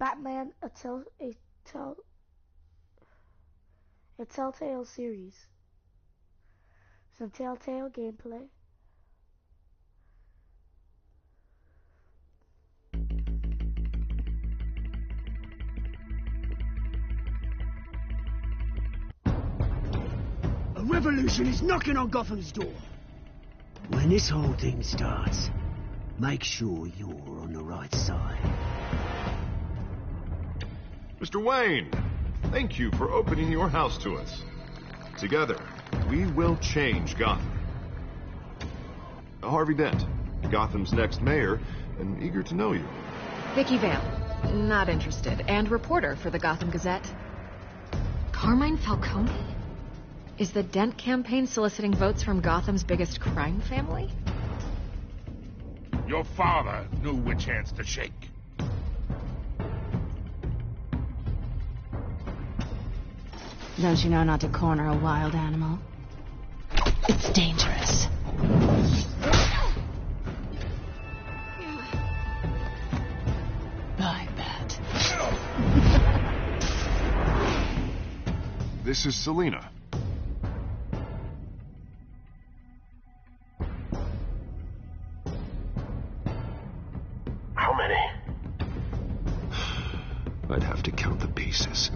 Batman, a Telltale series. Some Telltale gameplay. A revolution is knocking on Gotham's door. When this whole thing starts, make sure you're on the right side. Mr. Wayne, thank you for opening your house to us. Together, we will change Gotham. Harvey Dent, Gotham's next mayor, and eager to know you. Vicky Vale, not interested, and reporter for the Gotham Gazette. Carmine Falcone? Is the Dent campaign soliciting votes from Gotham's biggest crime family? Your father knew which hands to shake. Don't you know not to corner a wild animal? It's dangerous. I bet. This is Selina. How many? I'd have to count the pieces.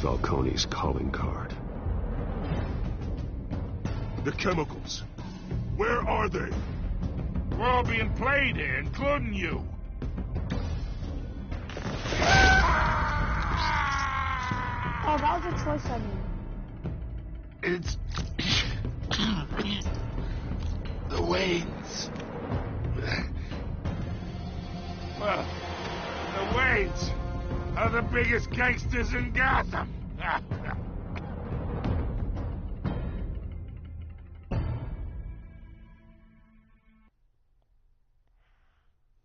Falcone's calling card. The chemicals. Where are they? We're all being played here, including you. Oh, that was a choice I made. It's... the Waynes. Well, the Waynes are the biggest gangsters in Gotham.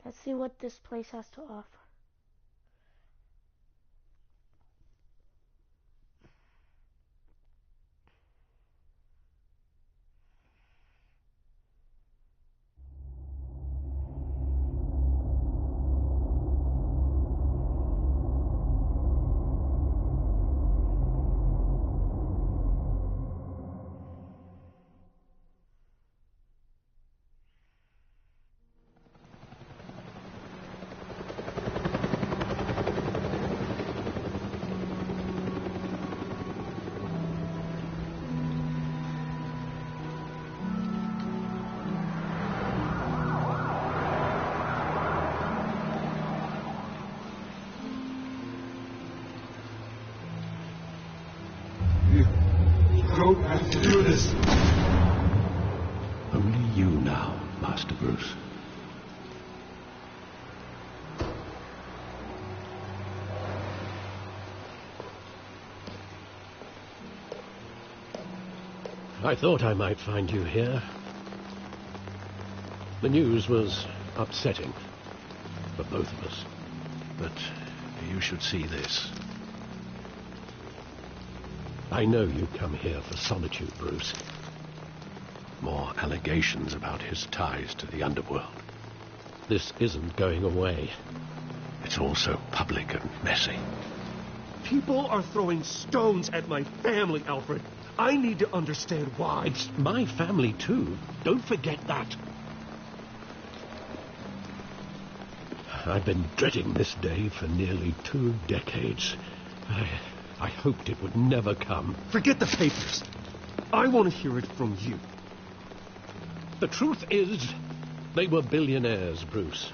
Let's see what this place has to offer. Don't have to do this. Only you now, Master Bruce. I thought I might find you here. The news was upsetting for both of us. But you should see this. I know you come here for solitude, Bruce. More allegations about his ties to the underworld. This isn't going away. It's also public and messy. People are throwing stones at my family, Alfred. I need to understand why. It's my family, too. Don't forget that. I've been dreading this day for nearly 2 decades. I hoped it would never come. Forget the papers. I want to hear it from you. The truth is, they were billionaires, Bruce.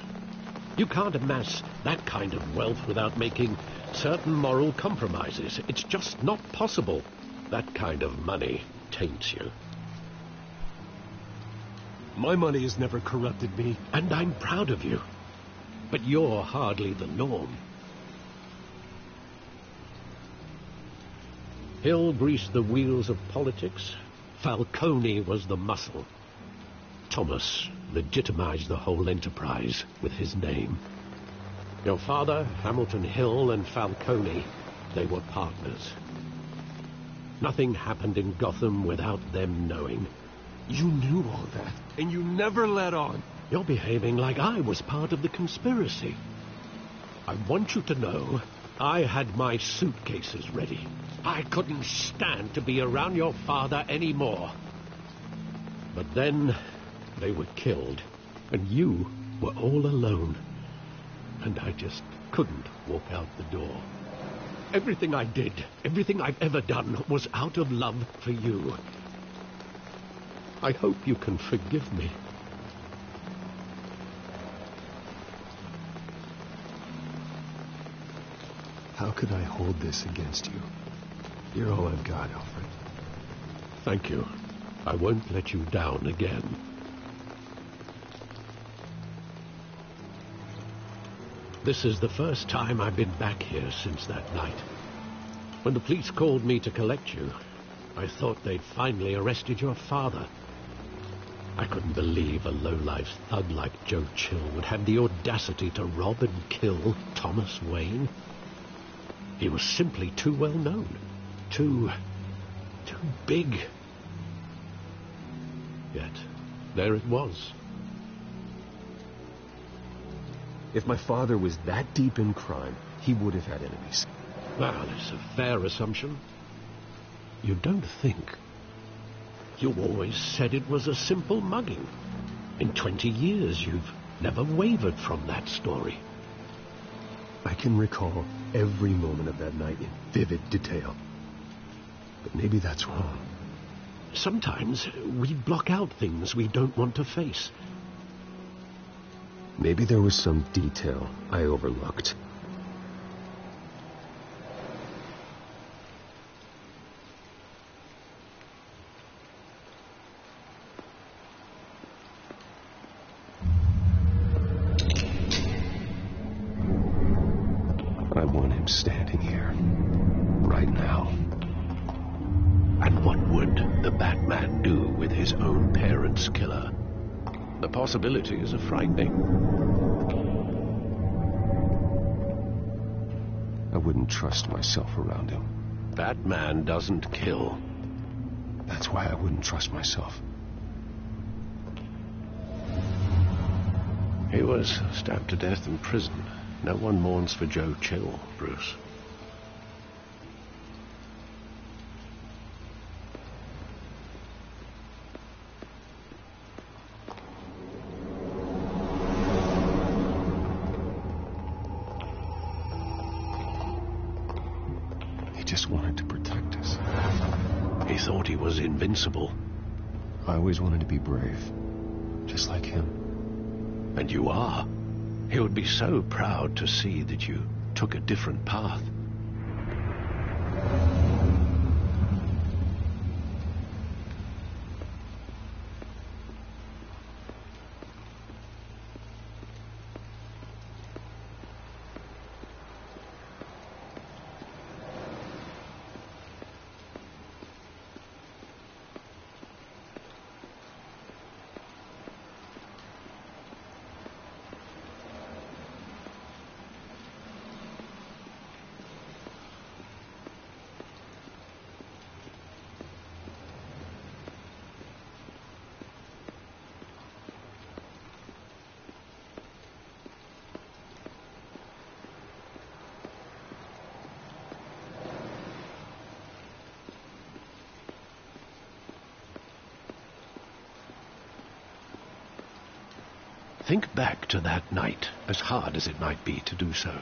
You can't amass that kind of wealth without making certain moral compromises. It's just not possible. That kind of money taints you. My money has never corrupted me. And I'm proud of you. But you're hardly the norm. Hill greased the wheels of politics. Falcone was the muscle. Thomas legitimized the whole enterprise with his name. Your father, Hamilton Hill, and Falcone, they were partners. Nothing happened in Gotham without them knowing. You knew all that, and you never let on. You're behaving like I was part of the conspiracy. I want you to know I had my suitcases ready. I couldn't stand to be around your father anymore. But then they were killed, and you were all alone. And I just couldn't walk out the door. Everything I did, everything I've ever done, was out of love for you. I hope you can forgive me. How could I hold this against you? You're all I've got, Alfred. Thank you. I won't let you down again. This is the first time I've been back here since that night. When the police called me to collect you, I thought they'd finally arrested your father. I couldn't believe a low-life thug like Joe Chill would have the audacity to rob and kill Thomas Wayne. He was simply too well known. Too big. Yet, there it was. If my father was that deep in crime, he would have had enemies. Well, it's a fair assumption. You don't think. You always said it was a simple mugging. In 20 years, you've never wavered from that story. I can recall every moment of that night in vivid detail. But maybe that's wrong. Sometimes we block out things we don't want to face. Maybe there was some detail I overlooked. I want him standing here, right now. And what would the Batman do with his own parents' killer? The possibilities are frightening. I wouldn't trust myself around him. Batman doesn't kill. That's why I wouldn't trust myself. He was stabbed to death in prison. No one mourns for Joe Chill, Bruce. He just wanted to protect us. He thought he was invincible. I always wanted to be brave, just like him. And you are. He would be so proud to see that you took a different path. Think back to that night, as hard as it might be to do so.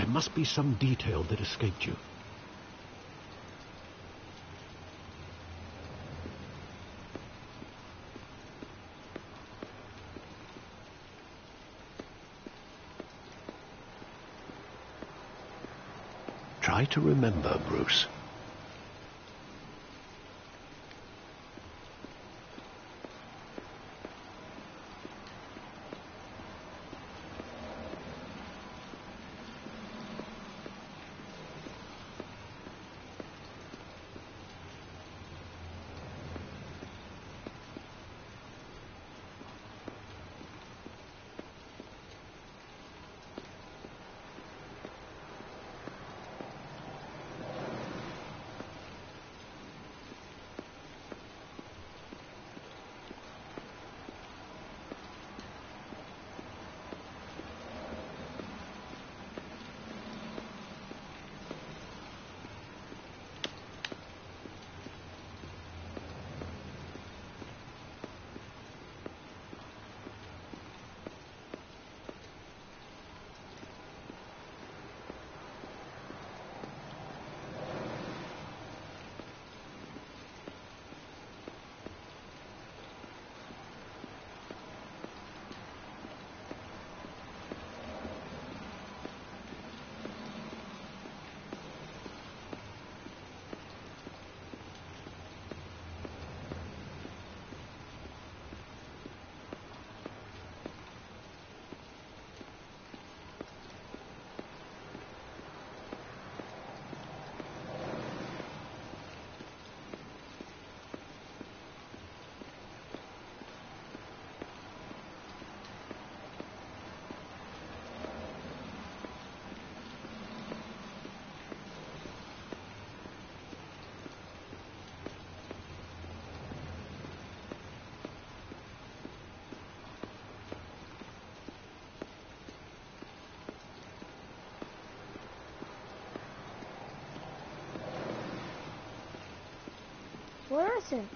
There must be some detail that escaped you. Try to remember, Bruce. Where is it?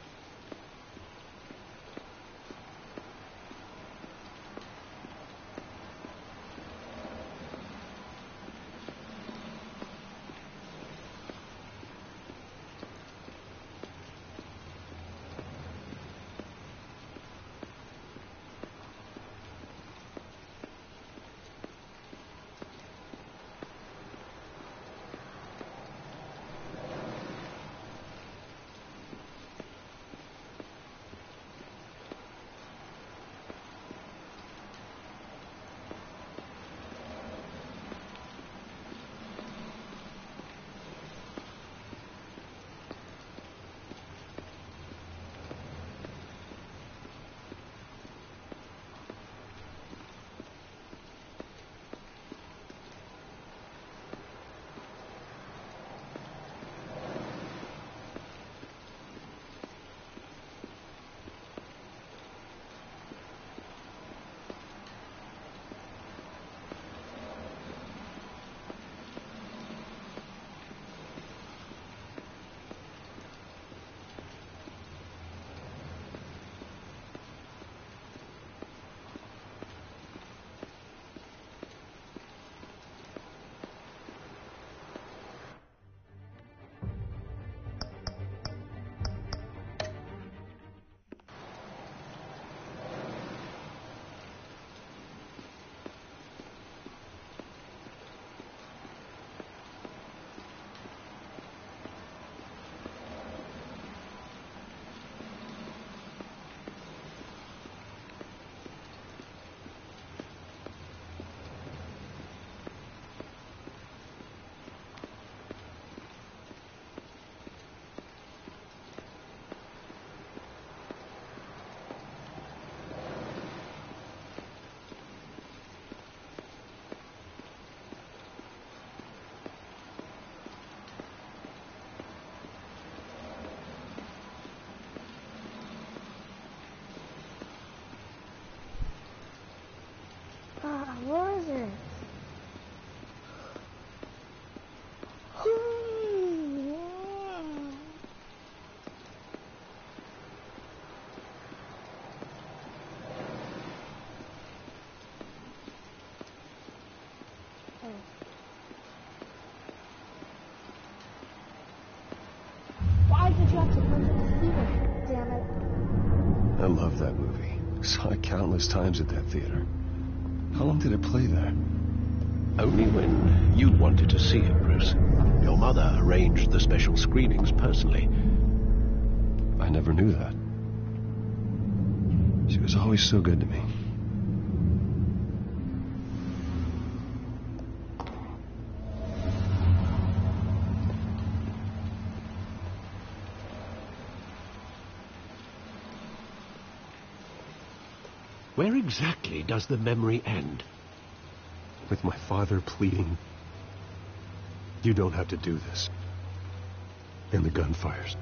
Where is it? Saw it countless times at that theater. How long did it play there? Only when you wanted to see it, Bruce. Your mother arranged the special screenings personally. I never knew that. She was always so good to me. Where exactly does the memory end? With my father pleading, "You don't have to do this." And the gunfires.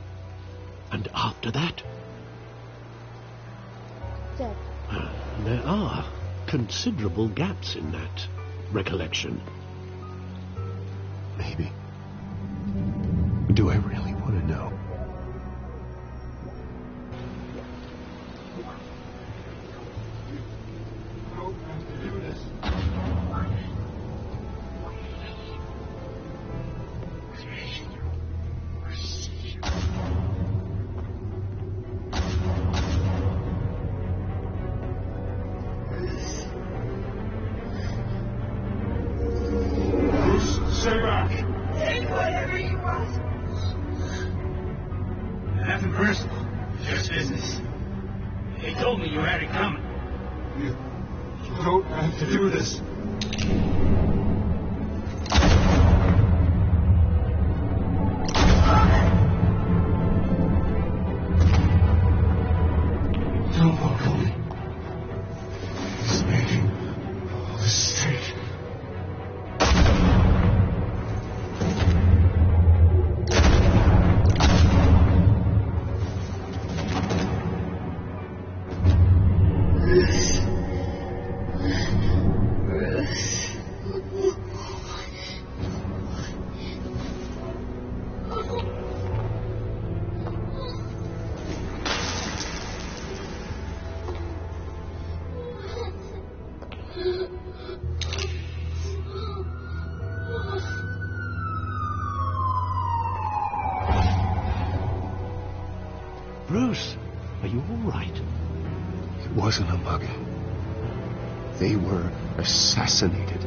And after that? Dead. There are considerable gaps in that recollection. Maybe. Do I really want to know? Stay back! Take whatever you want. Nothing personal. Just business. They told me you had it coming. You don't have to do this. Don't walk on me. He's making a mistake. Bruce, are you all right? It wasn't a mugging. They were assassinated.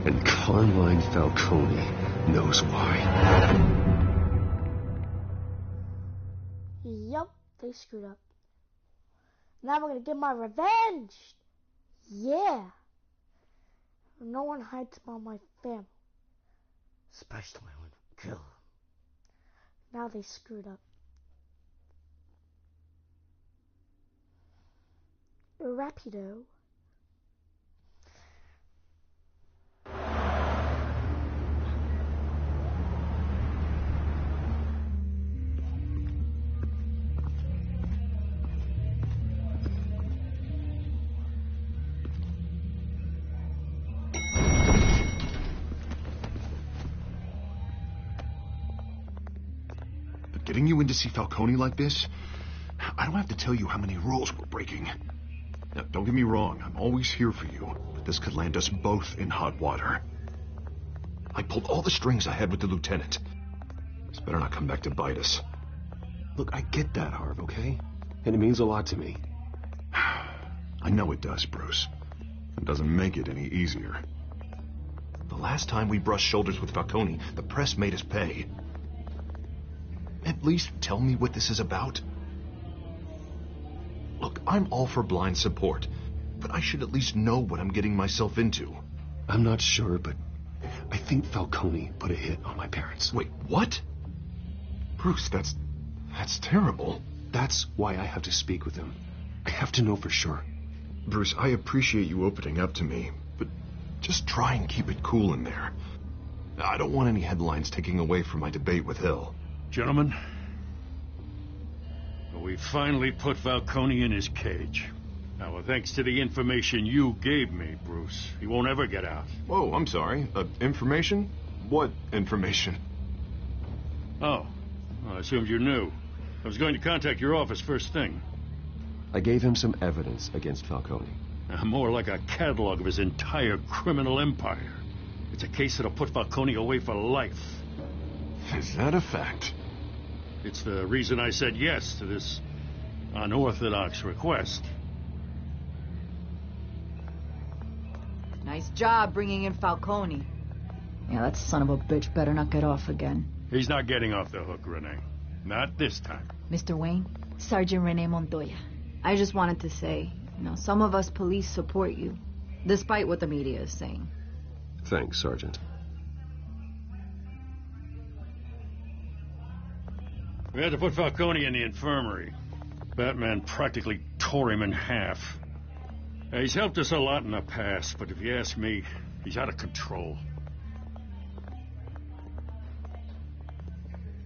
And Carmine Falcone knows why. Yup, they screwed up. Now we're gonna get my revenge! Yeah! No one hides about my family. Especially when we kill them. Now they screwed up. Rapido. But getting you in to see Falcone like this, I don't have to tell you how many rules we're breaking. Now, don't get me wrong, I'm always here for you, but this could land us both in hot water. I pulled all the strings I had with the lieutenant. This better not come back to bite us. Look, I get that, Harv, okay? And it means a lot to me. I know it does, Bruce. It doesn't make it any easier. The last time we brushed shoulders with Falcone, the press made us pay. At least tell me what this is about. Look, I'm all for blind support, but I should at least know what I'm getting myself into. I'm not sure, but I think Falcone put a hit on my parents. Wait, what? Bruce, that's terrible. That's why I have to speak with him. I have to know for sure. Bruce, I appreciate you opening up to me, but just try and keep it cool in there. I don't want any headlines taking away from my debate with Hill. Gentlemen, we finally put Falcone in his cage. Now, thanks to the information you gave me, Bruce, he won't ever get out. Whoa, I'm sorry. Information? What information? Oh, well, I assumed you knew. I was going to contact your office first thing. I gave him some evidence against Falcone. More like a catalog of his entire criminal empire. It's a case that'll put Falcone away for life. Is that a fact? It's the reason I said yes to this unorthodox request. Nice job bringing in Falcone. Yeah, that son of a bitch better not get off again. He's not getting off the hook, Renee. Not this time. Mr. Wayne, Sergeant Renee Montoya. I just wanted to say, some of us police support you, despite what the media is saying. Thanks, Sergeant. We had to put Falcone in the infirmary. Batman practically tore him in half. He's helped us a lot in the past, but if you ask me, he's out of control.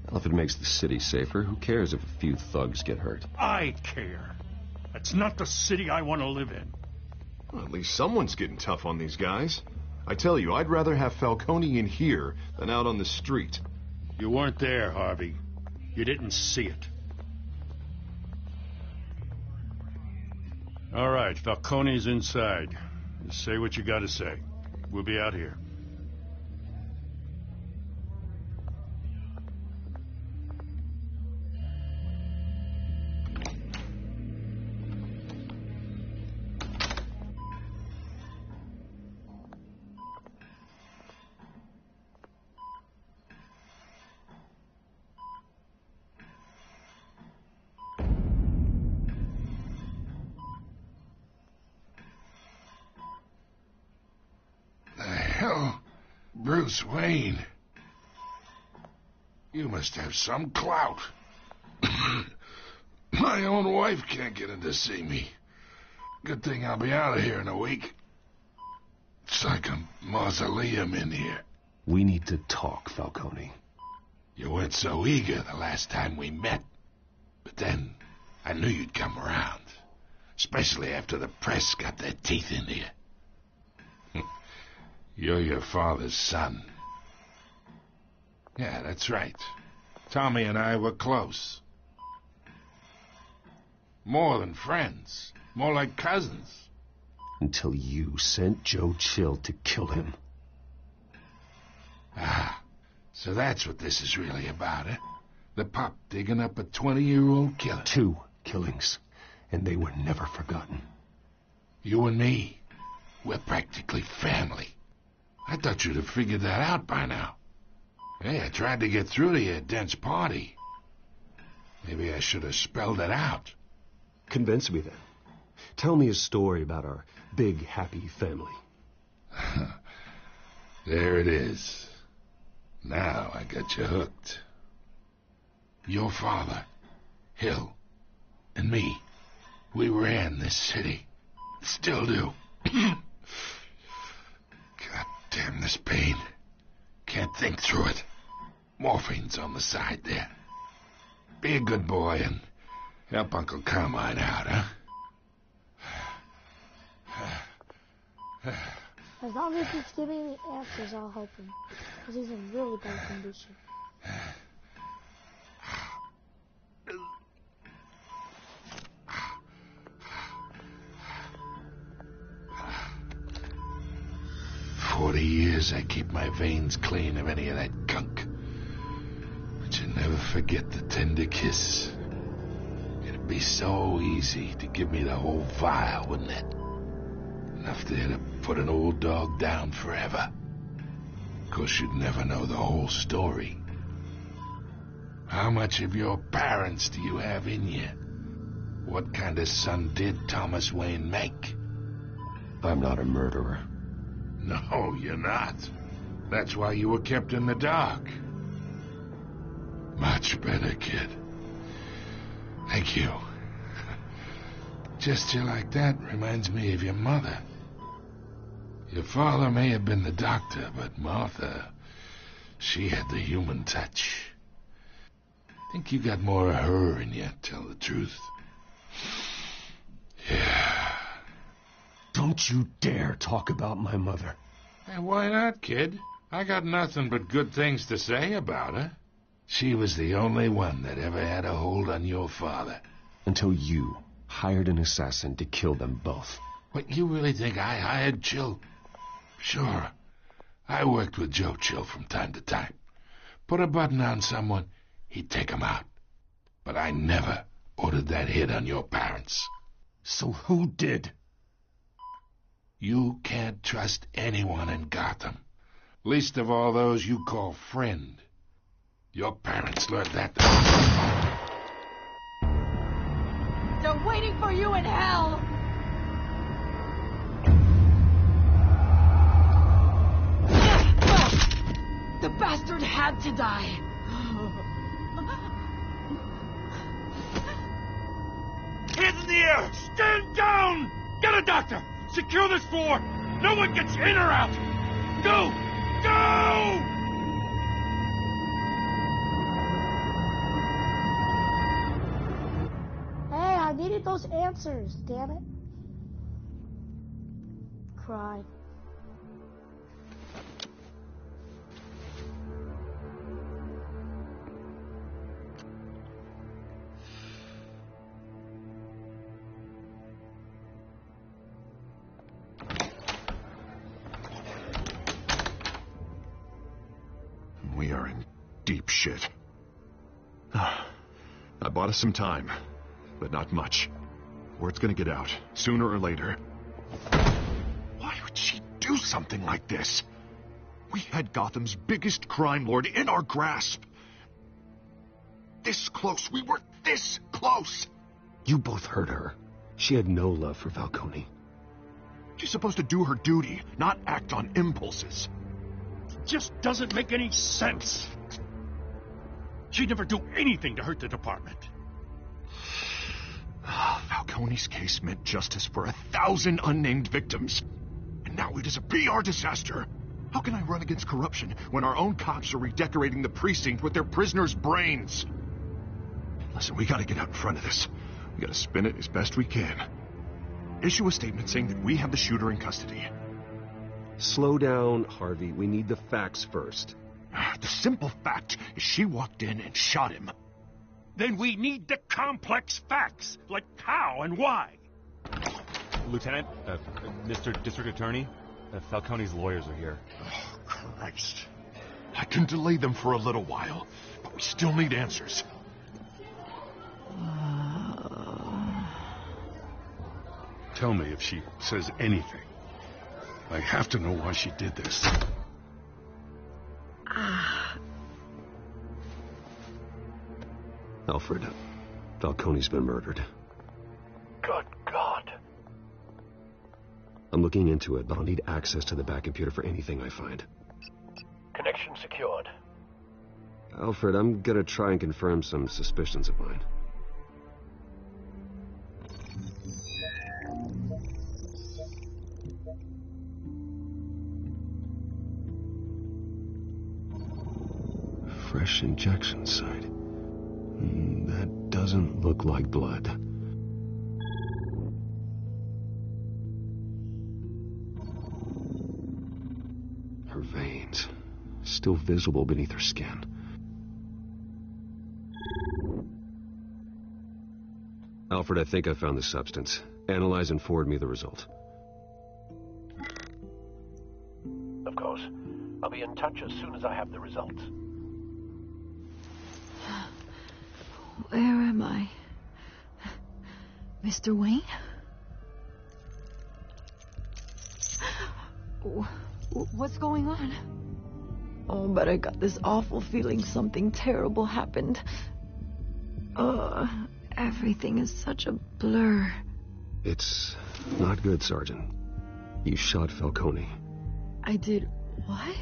Well, if it makes the city safer, who cares if a few thugs get hurt? I care. That's not the city I want to live in. Well, at least someone's getting tough on these guys. I tell you, I'd rather have Falcone in here than out on the street. You weren't there, Harvey. You didn't see it. All right, Falcone's inside. Just say what you gotta say. We'll be out here. Bruce Wayne. You must have some clout. My own wife can't get in to see me. Good thing I'll be out of here in a week. It's like a mausoleum in here. We need to talk, Falcone. You weren't so eager the last time we met. But then, I knew you'd come around. Especially after the press got their teeth into you. You're your father's son. Yeah, that's right. Tommy and I were close. More than friends. More like cousins. Until you sent Joe Chill to kill him. Ah, so that's what this is really about, eh? The pup digging up a 20-year-old killer. 2 killings, and they were never forgotten. You and me, we're practically family. I thought you'd have figured that out by now. Hey, I tried to get through to your dense party. Maybe I should have spelled it out. Convince me then. Tell me a story about our big, happy family. There it is. Now I got you hooked. Your father, Hill, and me, we ran this city. Still do. God damn this pain. Can't think through it. Morphine's on the side there. Be a good boy and help Uncle Carmine out, huh? As long as he's giving me answers, I'll help him. Because he's in really bad condition. For 40 years I keep my veins clean of any of that gunk. But you never forget the tender kiss. It'd be so easy to give me the whole vial, wouldn't it? Enough there to put an old dog down forever. Of course, you'd never know the whole story. How much of your parents do you have in you? What kind of son did Thomas Wayne make? I'm not a murderer. No, you're not. That's why you were kept in the dark. Much better, kid. Thank you. Gesture like that reminds me of your mother. Your father may have been the doctor, but Martha, she had the human touch. Think you got more of her in you, tell the truth. Yeah. Don't you dare talk about my mother. Hey, why not, kid? I got nothing but good things to say about her. She was the only one that ever had a hold on your father. Until you hired an assassin to kill them both. What, you really think I hired Chill? Sure. I worked with Joe Chill from time to time. Put a button on someone, he'd take him out. But I never ordered that hit on your parents. So who did? You can't trust anyone in Gotham. Least of all those you call friend. Your parents learned that. They're waiting for you in hell! The bastard had to die. Hands in the air! Stand down! Get a doctor! Secure this floor! No one gets in or out! Go! Go! Hey, I needed those answers, damn it. Cry. We are in deep shit. I bought us some time, but not much. Word's gonna get out, sooner or later. Why would she do something like this? We had Gotham's biggest crime lord in our grasp. This close. We were this close. You both hurt her. She had no love for Falcone. She's supposed to do her duty, not act on impulses. Just doesn't make any sense. She'd never do anything to hurt the department. Falcone's case meant justice for 1,000 unnamed victims. And now it is a PR disaster. How can I run against corruption when our own cops are redecorating the precinct with their prisoners' brains? Listen, we gotta get out in front of this. We gotta spin it as best we can. Issue a statement saying that we have the shooter in custody. Slow down, Harvey. We need the facts first. The simple fact is she walked in and shot him. Then we need the complex facts, like how and why. Lieutenant, Mr. District Attorney, Falcone's lawyers are here. Oh, Christ. I can delay them for a little while, but we still need answers. Tell me if she says anything. I have to know why she did this. Alfred, Falcone's been murdered. Good God. I'm looking into it, but I'll need access to the back computer for anything I find. Connection secured. Alfred, I'm gonna try and confirm some suspicions of mine. Fresh injection site. That doesn't look like blood. Her veins, still visible beneath her skin. Alfred, I think I found the substance. Analyze and forward me the result. Of course. I'll be in touch as soon as I have the results. Where am I? Mr. Wayne? What's going on? Oh, but I got this awful feeling something terrible happened. Everything is such a blur. It's not good, Sergeant. You shot Falcone. I did what?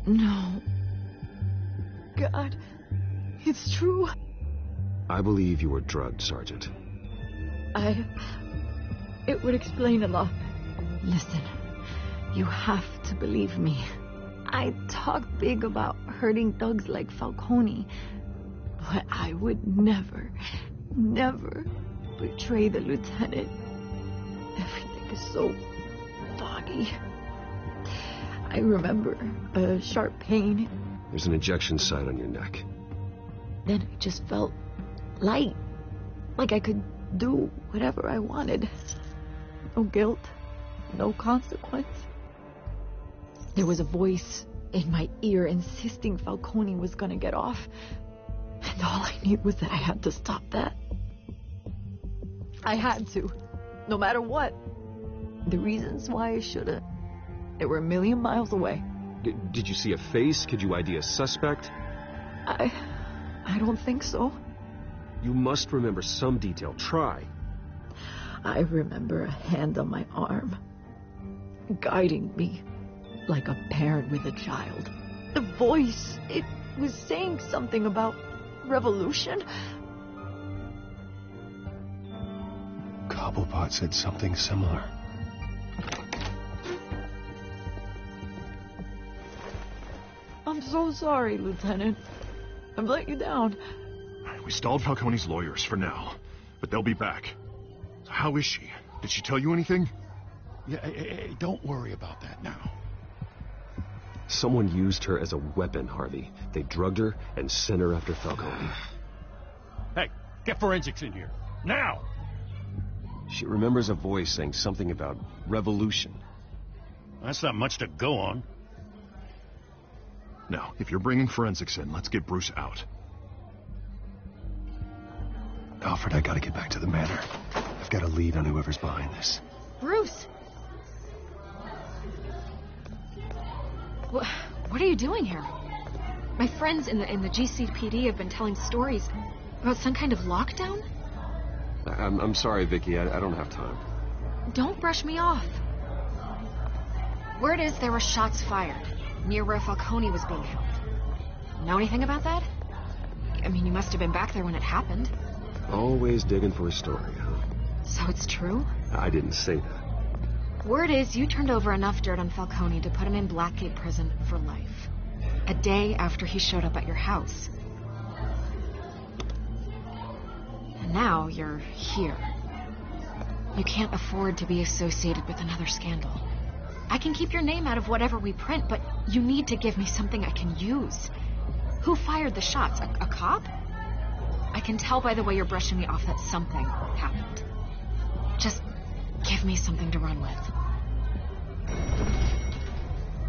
No. God, it's true. I believe you were drugged, Sergeant. It would explain a lot. Listen, you have to believe me. I talk big about hurting thugs like Falcone, but I would never betray the lieutenant. Everything is so foggy. I remember a sharp pain. There's an injection site on your neck. Then I just felt light. Like I could do whatever I wanted. No guilt, no consequence. There was a voice in my ear insisting Falcone was gonna get off. And all I knew was that I had to stop that. I had to, no matter what. The reasons why I shouldn't, they were a million miles away. Did you see a face? Could you ID a suspect? I don't think so. You must remember some detail. Try. I remember a hand on my arm, guiding me like a parent with a child. The voice, it was saying something about revolution. Cobblepot said something similar. I'm so sorry, Lieutenant. I've let you down. We stalled Falcone's lawyers for now, but they'll be back. How is she? Did she tell you anything? Yeah, hey, don't worry about that now. Someone used her as a weapon, Harvey. They drugged her and sent her after Falcone. Hey, get forensics in here. Now! She remembers a voice saying something about revolution. That's not much to go on. Now, if you're bringing forensics in, let's get Bruce out. Alfred, I gotta get back to the manor. I've got a lead on whoever's behind this. Bruce! What are you doing here? My friends in the GCPD have been telling stories about some kind of lockdown? I'm sorry, Vicky. I don't have time. Don't brush me off. Word is there were shots fired near where Falcone was being held. Know anything about that? I mean, you must have been back there when it happened. Always digging for a story, huh? So it's true? I didn't say that. Word is you turned over enough dirt on Falcone to put him in Blackgate Prison for life. A day after he showed up at your house. And now you're here. You can't afford to be associated with another scandal. I can keep your name out of whatever we print, but you need to give me something I can use. Who fired the shots? A cop? I can tell by the way you're brushing me off that something happened. Just give me something to run with.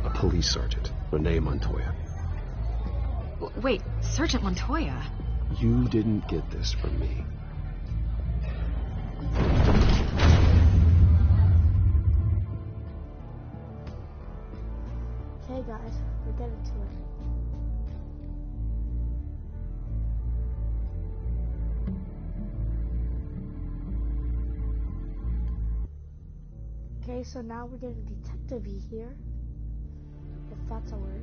A police sergeant, Renee Montoya. Wait, Sergeant Montoya? You didn't get this from me. Okay, guys, we're getting to it. Okay, so now we're getting detective-y here, if that's a word.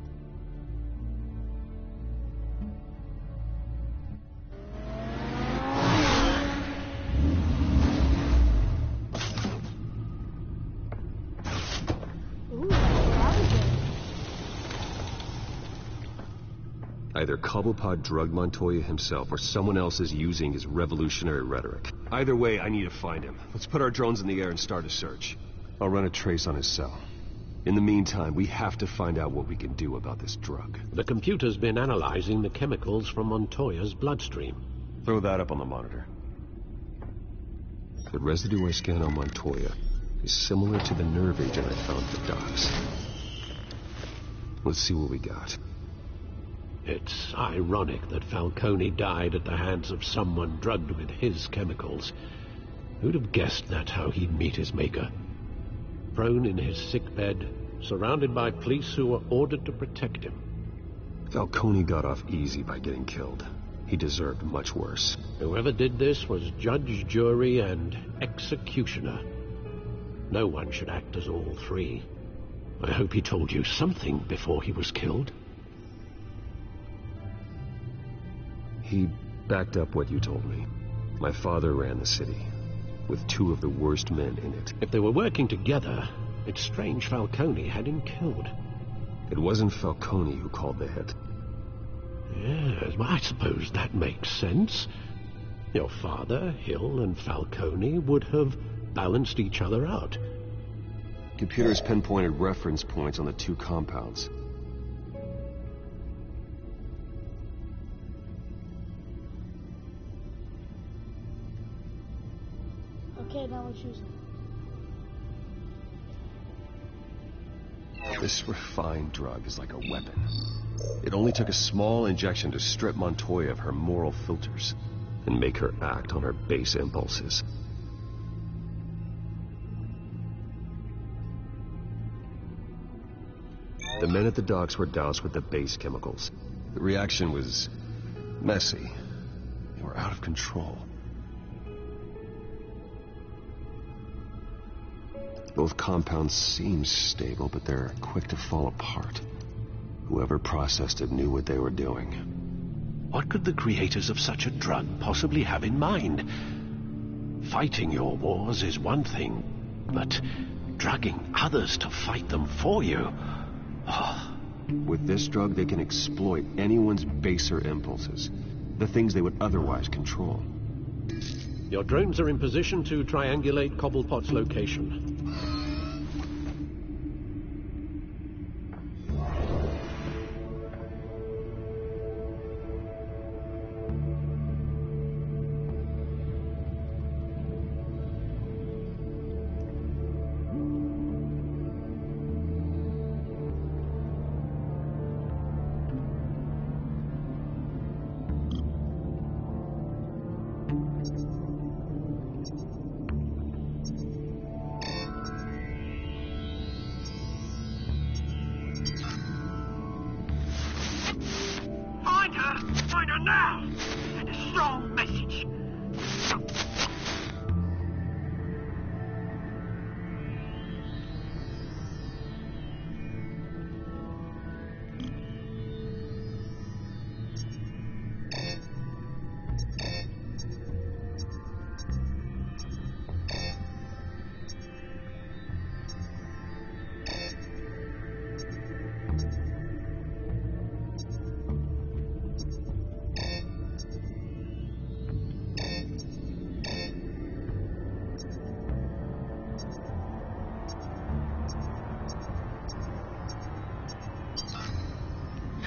Either Cobblepot drugged Montoya himself, or someone else is using his revolutionary rhetoric. Either way, I need to find him. Let's put our drones in the air and start a search. I'll run a trace on his cell. In the meantime, we have to find out what we can do about this drug. The computer's been analyzing the chemicals from Montoya's bloodstream. Throw that up on the monitor. The residue I scanned on Montoya is similar to the nerve agent I found for Docs. Let's see what we got. It's ironic that Falcone died at the hands of someone drugged with his chemicals. Who'd have guessed that's how he'd meet his maker? Prone in his sickbed, surrounded by police who were ordered to protect him. Falcone got off easy by getting killed. He deserved much worse. Whoever did this was judge, jury, and executioner. No one should act as all three. I hope he told you something before he was killed. He backed up what you told me. My father ran the city, with two of the worst men in it. If they were working together, it's strange Falcone had him killed. It wasn't Falcone who called the hit. Yes, well, I suppose that makes sense. Your father, Hill, and Falcone would have balanced each other out. Computers pinpointed reference points on the two compounds. Okay, now let's use it. This refined drug is like a weapon. It only took a small injection to strip Montoya of her moral filters and make her act on her base impulses. The men at the docks were doused with the base chemicals. The reaction was messy. They were out of control. Both compounds seem stable, but they're quick to fall apart. Whoever processed it knew what they were doing. What could the creators of such a drug possibly have in mind? Fighting your wars is one thing, but drugging others to fight them for you... Oh. With this drug, they can exploit anyone's baser impulses, the things they would otherwise control. Your drones are in position to triangulate Cobblepot's location. Find her now! Send a strong message.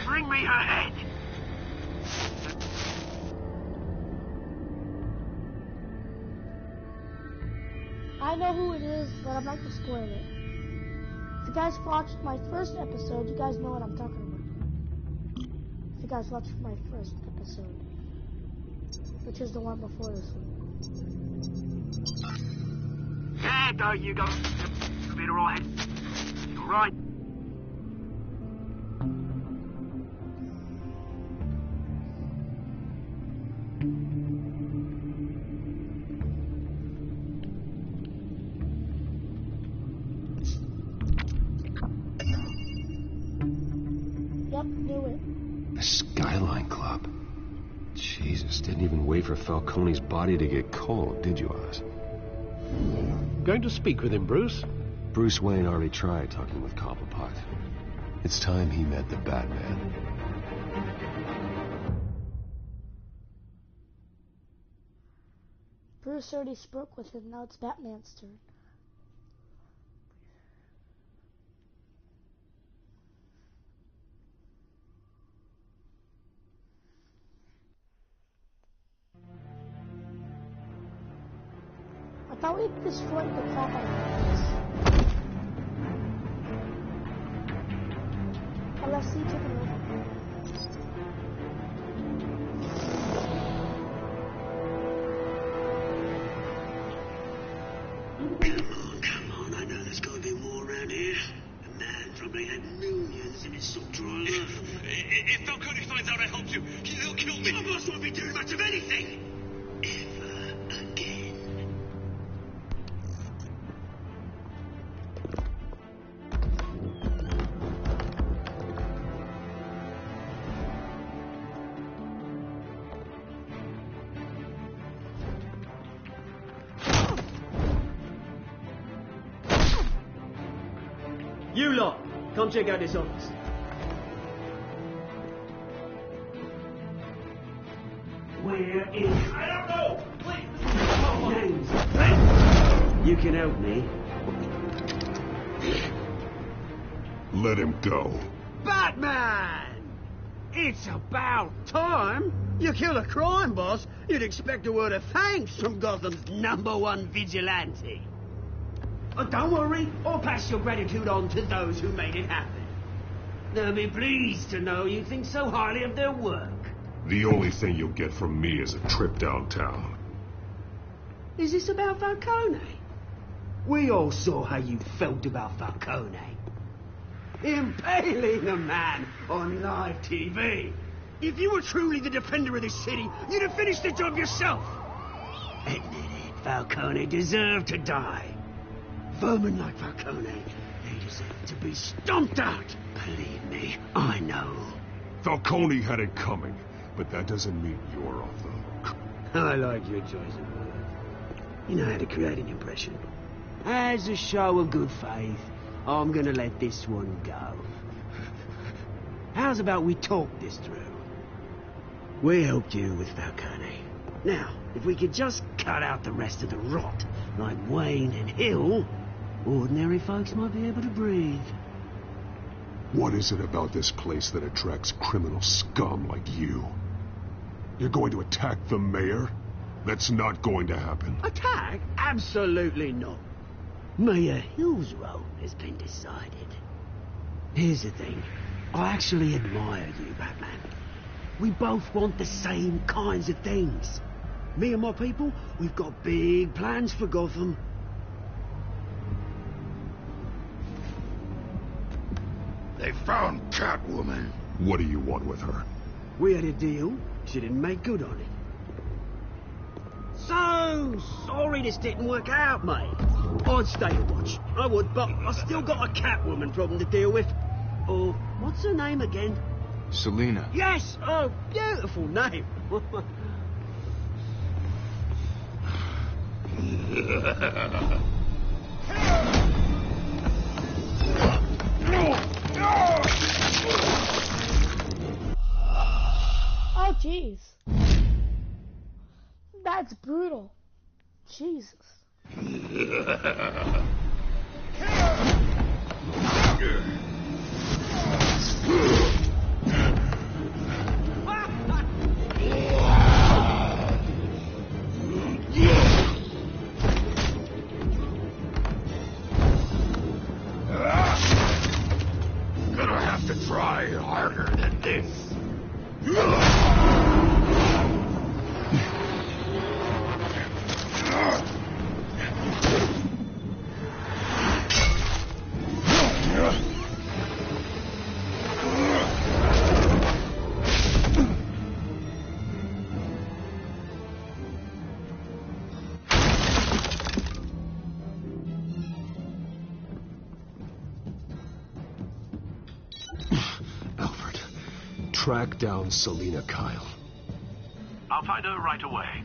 Bring me her head! I know who it is, but I'm not gonna spoil it. If you guys watched my first episode, you guys know what I'm talking about. If you guys watched my first episode, which is the one before this one. There you go. You'll be alright. You're right. Yep, knew it. The Skyline Club. Jesus, didn't even wait for Falcone's body to get cold, did you, Oz? Going to speak with him, Bruce? Bruce Wayne already tried talking with Cobblepot. It's time he met the Batman. Bruce already spoke with him, now it's Batman's turn. I thought we destroyed the crap out of this. LFC took it over. Come on, I know there's got to be more around here. The man probably had millions in his soul drawer. If Falcone finds out I helped you, he'll kill me. My boss won't be doing much of anything. Ever again. You lot, come check out this office. Where is... I don't know! Please! Names. You can help me. Let him go. Batman! It's about time. You kill a crime boss, you'd expect a word of thanks from Gotham's #1 vigilante. Oh, don't worry, I'll pass your gratitude on to those who made it happen. They'll be pleased to know you think so highly of their work. The only thing you'll get from me is a trip downtown. Is this about Falcone? We all saw how you felt about Falcone. impaling a man on live TV. If you were truly the defender of this city, you'd have finished the job yourself. Admit it, Falcone deserved to die. Vermin like Falcone, they deserve to be stomped out. Believe me, I know. Falcone had it coming, but that doesn't mean you're off the hook. I like your choice of words. You know how to create an impression. As a show of good faith, I'm gonna let this one go. How's about we talk this through? We helped you with Falcone. Now, if we could just cut out the rest of the rot, like Wayne and Hill, ordinary folks might be able to breathe. What is it about this place that attracts criminal scum like you? You're going to attack the mayor? That's not going to happen. Attack? Absolutely not. Mayor Hill's role has been decided. Here's the thing. I actually admire you, Batman. We both want the same kinds of things. Me and my people, we've got big plans for Gotham. They found Catwoman. What do you want with her? We had a deal. She didn't make good on it. So sorry this didn't work out, mate. I'd stay to watch. I would, but I still got a Catwoman problem to deal with. Oh, what's her name again? Selina. Yes! Oh, beautiful name. Oh, jeez. That's brutal. Jesus. Gonna have to try harder than this. Alfred, track down Selina Kyle. I'll find her right away.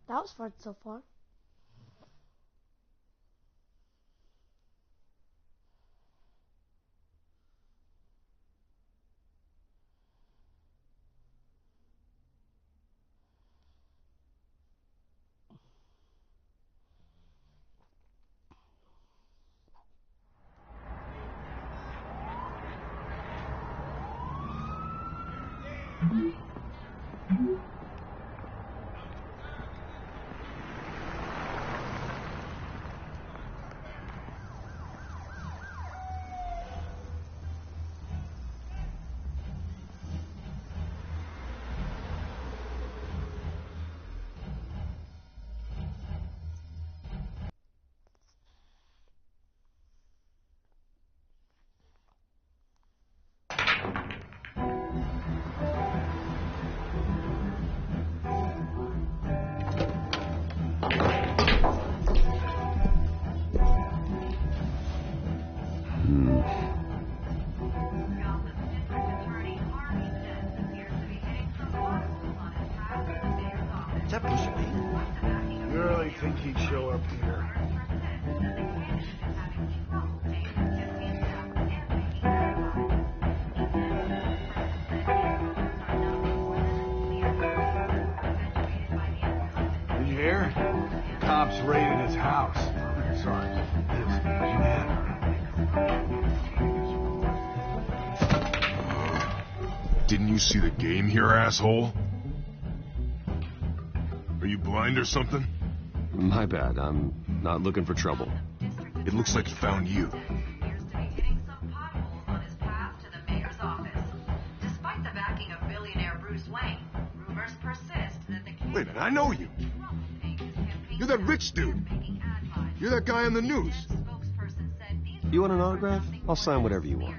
That was fun so far. Is that Bruce Wayne? You really think he'd show up here? Did you hear? Cops raided his house. Sorry. Didn't you see the game here, asshole? Are you blind or something? My bad. I'm not looking for trouble. It looks like it found you. Despite the backing of billionaire Bruce Wayne, rumors persist that the Wait a minute, I know you. You're that rich dude. You're that guy on the news. You want an autograph? I'll sign whatever you want.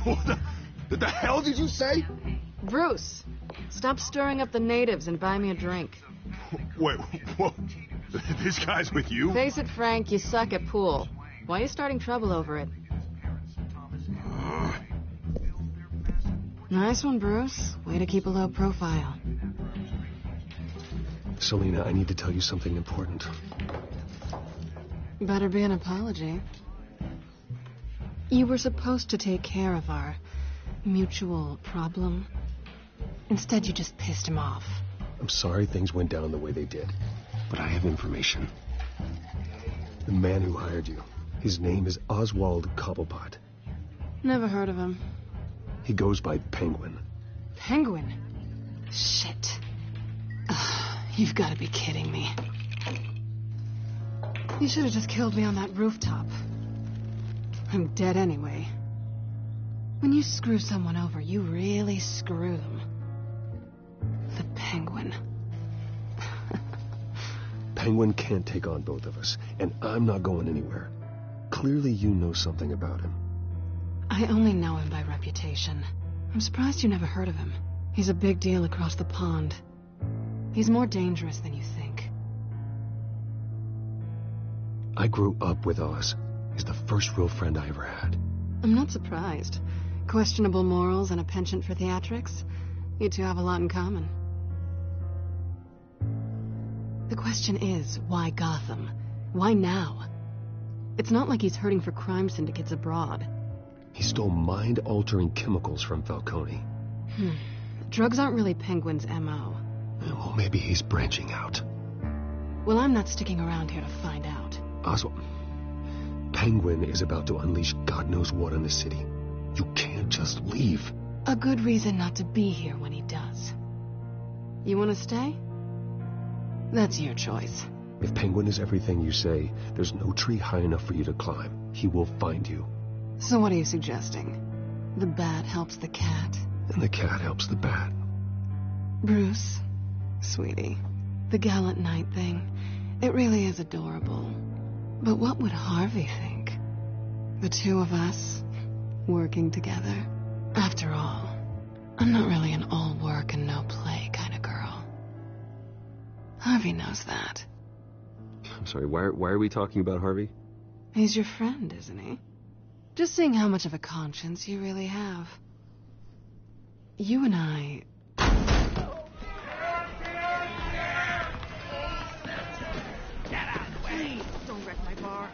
What the hell did you say? Bruce, stop stirring up the natives and buy me a drink. Wait, what? This guy's with you? Face it, Frank, you suck at pool. Why are you starting trouble over it? Nice one, Bruce. Way to keep a low profile. Selina, I need to tell you something important. Better be an apology. You were supposed to take care of our mutual problem. Instead, you just pissed him off. I'm sorry things went down the way they did, but I have information. The man who hired you, his name is Oswald Cobblepot. Never heard of him. He goes by Penguin. Penguin? Shit. Ugh, you've got to be kidding me. You should have just killed me on that rooftop. I'm dead anyway. When you screw someone over, you really screw them. The Penguin. Penguin can't take on both of us, and I'm not going anywhere. Clearly you know something about him. I only know him by reputation. I'm surprised you never heard of him. He's a big deal across the pond. He's more dangerous than you think. I grew up with Oz. He's the first real friend I ever had. I'm not surprised. Questionable morals and a penchant for theatrics. You two have a lot in common. The question is, why Gotham? Why now? It's not like he's hurting for crime syndicates abroad. He stole mind-altering chemicals from Falcone. Drugs aren't really Penguin's M.O. Well, maybe he's branching out. Well, I'm not sticking around here to find out. Oswald, Penguin is about to unleash God knows what on the city. You can't just leave. A good reason not to be here when he does. You want to stay? That's your choice. If Penguin is everything you say, there's no tree high enough for you to climb. He will find you. So what are you suggesting? The bat helps the cat? And the cat helps the bat. Bruce, sweetie, the gallant knight thing, it really is adorable. But what would Harvey think? The two of us, working together? After all, I'm not really an all work and no play kind of girl. Harvey knows that. I'm sorry, why are we talking about Harvey? He's your friend, isn't he? Just seeing how much of a conscience you really have. You and I... Get out of the way! Don't wreck my bar.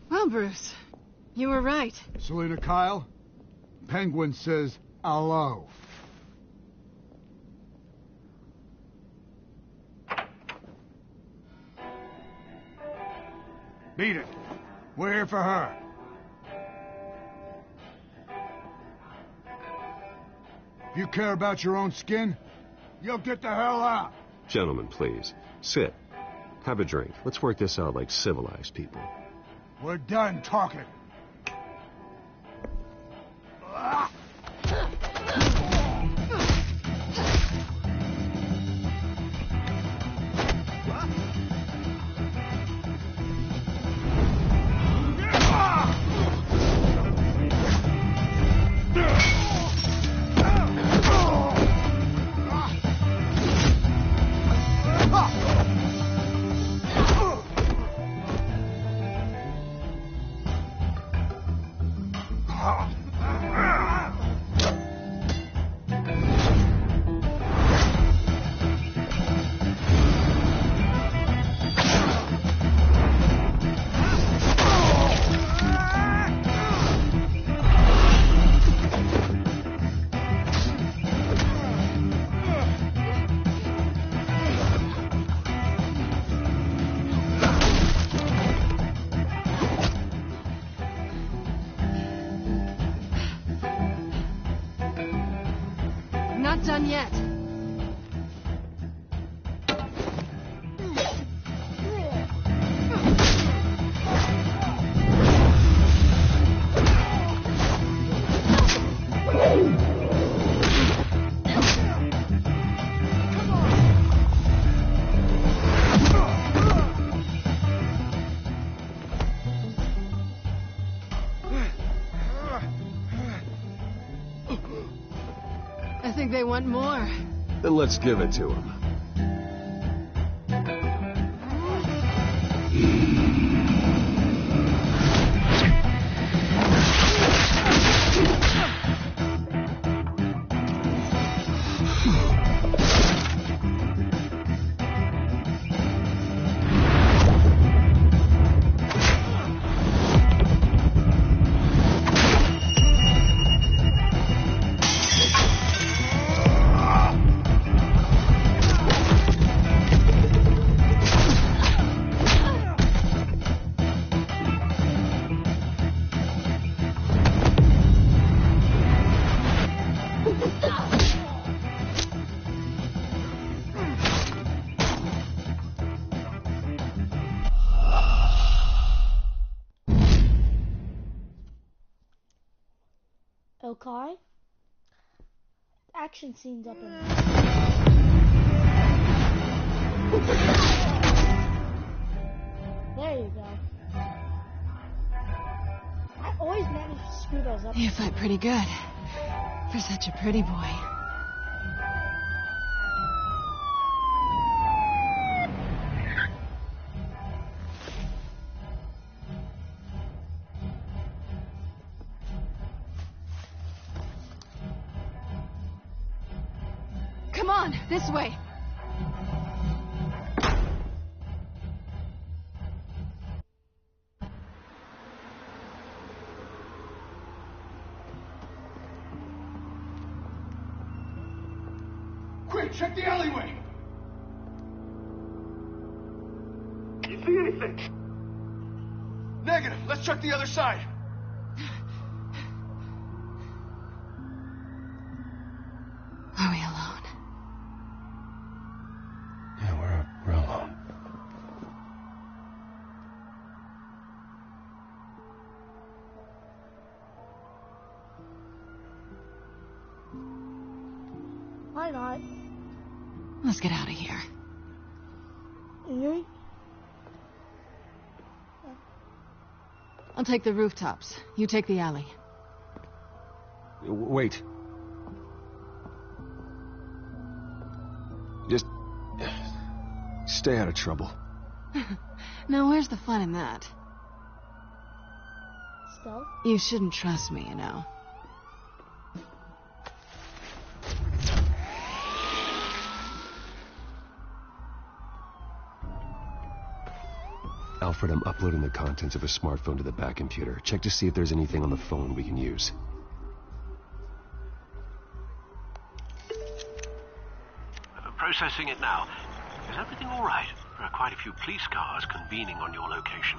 Well, Bruce, you were right. Selina Kyle, Penguin says hello. Beat it. We're here for her. If you care about your own skin, you'll get the hell out. Gentlemen, please. Sit. Have a drink. Let's work this out like civilized people. We're done talking. Not done yet. think they want more. Then let's give it to him. Okay. Action scenes up in there you go. I always manage to screw those up. You fight pretty good. For such a pretty boy. Come on, this way. Quick, check the alleyway! You see anything? Negative. Let's check the other side. Are we alone? Yeah, we're alone. Why not? Let's get out of here. Mm-hmm. I'll take the rooftops. You take the alley. Wait. Just stay out of trouble. Now, where's the fun in that? Stealth? You shouldn't trust me, you know. Alfred, I'm uploading the contents of a smartphone to the back computer. Check to see if there's anything on the phone we can use. Processing it now. Is everything all right? There are quite a few police cars convening on your location.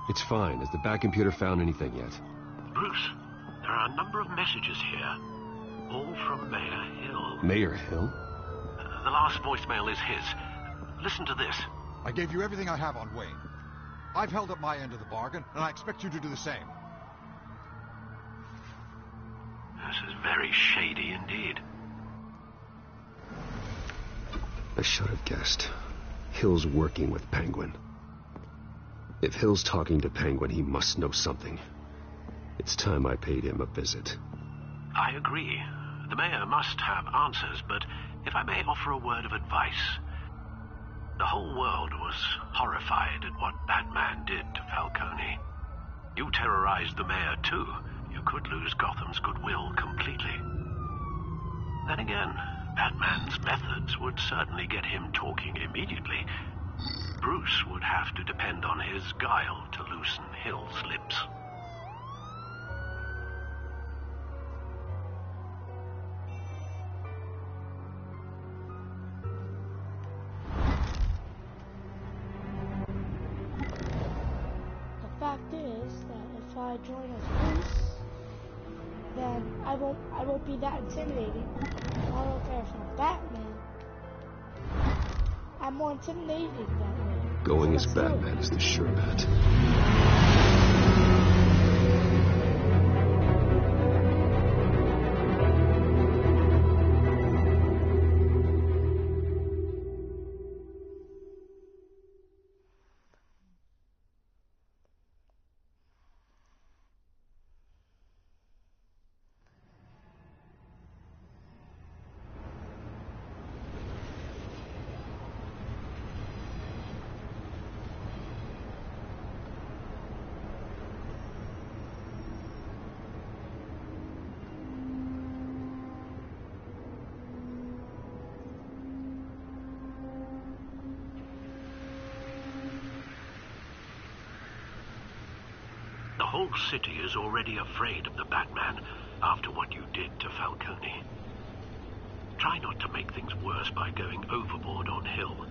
It's fine. Has the back computer found anything yet? Bruce, there are a number of messages here. All from Mayor Hill. Mayor Hill? The last voicemail is his. Listen to this. I gave you everything I have on Wayne. I've held up my end of the bargain, and I expect you to do the same. This is very shady indeed. I should have guessed. Hill's working with Penguin. If Hill's talking to Penguin, he must know something. It's time I paid him a visit. I agree. The mayor must have answers, but if I may offer a word of advice. The whole world was horrified at what Batman did to Falcone. You terrorized the mayor too. You could lose Gotham's goodwill completely. Then again, Batman's methods would certainly get him talking immediately. Bruce would have to depend on his guile to loosen Hill's lips. The fact is that if I join as Bruce, then I won't be that intimidating. I don't care if I'm Batman. I'm more intimidating that way. Going as Batman is the sure bet. whole city is already afraid of the Batman after what you did to Falcone. Try not to make things worse by going overboard on Hill.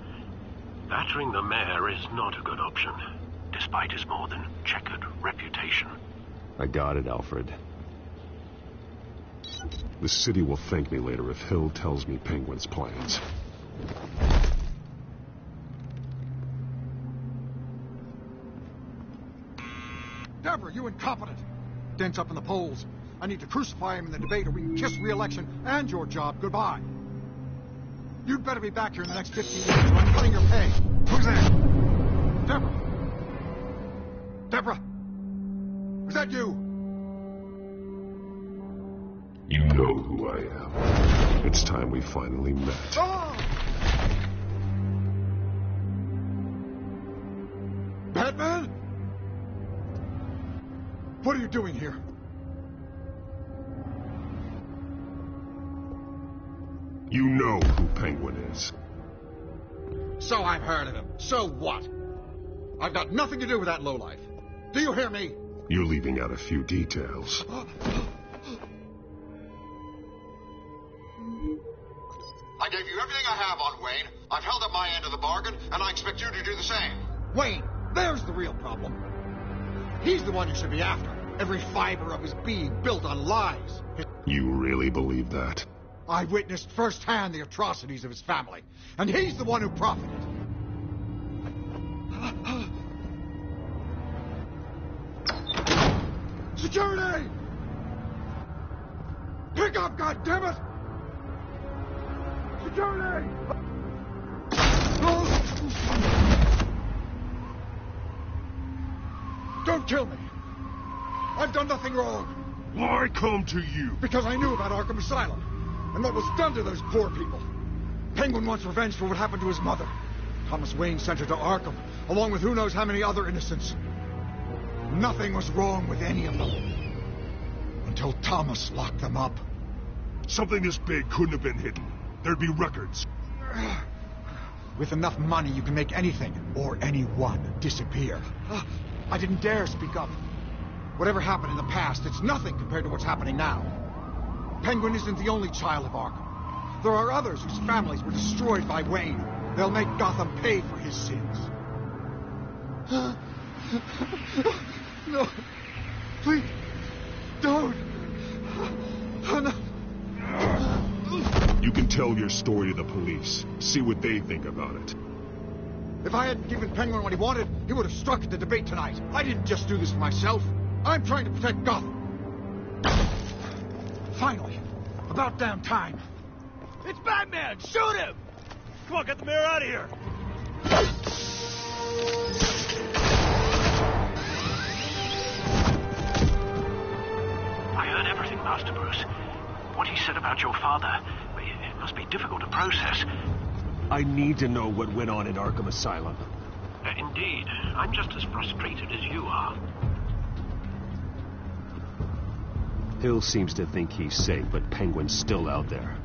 Battering the mayor is not a good option, despite his more than checkered reputation. I got it, Alfred. The city will thank me later if Hill tells me Penguin's plans. Deborah, you incompetent! Dent's up in the polls. I need to crucify him in the debate or we can kiss re-election and your job goodbye. You'd better be back here in the next 15 minutes or I'm cutting your pay. Who's there? Deborah! Deborah! Is that you? You know who I am. It's time we finally met. Oh! Batman? What are you doing here? You know who Penguin is. So I've heard of him. So what? I've got nothing to do with that lowlife. Do you hear me? You're leaving out a few details. I gave you everything I have on Wayne. I've held up my end of the bargain, and I expect you to do the same. Wayne, there's the real problem. He's the one you should be after. Every fiber of his being built on lies. You really believe that? I witnessed firsthand the atrocities of his family, and he's the one who profited. Security! Pick up, goddammit! Security! Don't kill me! I've done nothing wrong! Why come to you? Because I knew about Arkham Asylum, and what was done to those poor people. Penguin wants revenge for what happened to his mother. Thomas Wayne sent her to Arkham, along with who knows how many other innocents. Nothing was wrong with any of them. Until Thomas locked them up. Something this big couldn't have been hidden. There'd be records. With enough money, you can make anything, or anyone, disappear. I didn't dare speak up. Whatever happened in the past, it's nothing compared to what's happening now. Penguin isn't the only child of Arkham. There are others whose families were destroyed by Wayne. They'll make Gotham pay for his sins. No. Please. Don't. Oh, no. You can tell your story to the police. See what they think about it. If I hadn't given Penguin what he wanted, he would have struck at the debate tonight. I didn't just do this for myself. I'm trying to protect Gotham. Finally. About damn time. It's Batman! Shoot him! Come on, get the mayor out of here! I heard everything, Master Bruce. What he said about your father, it must be difficult to process. I need to know what went on in Arkham Asylum. Indeed. I'm just as frustrated as you are. Hill seems to think he's safe, but Penguin's still out there.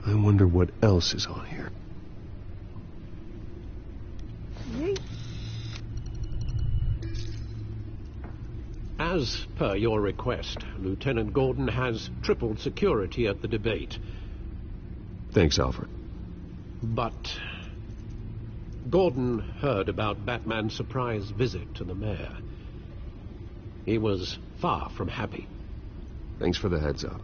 I wonder what else is on here. As per your request, Lieutenant Gordon has tripled security at the debate. Thanks, Alfred. But Gordon heard about Batman's surprise visit to the mayor. He was far from happy. Thanks for the heads up.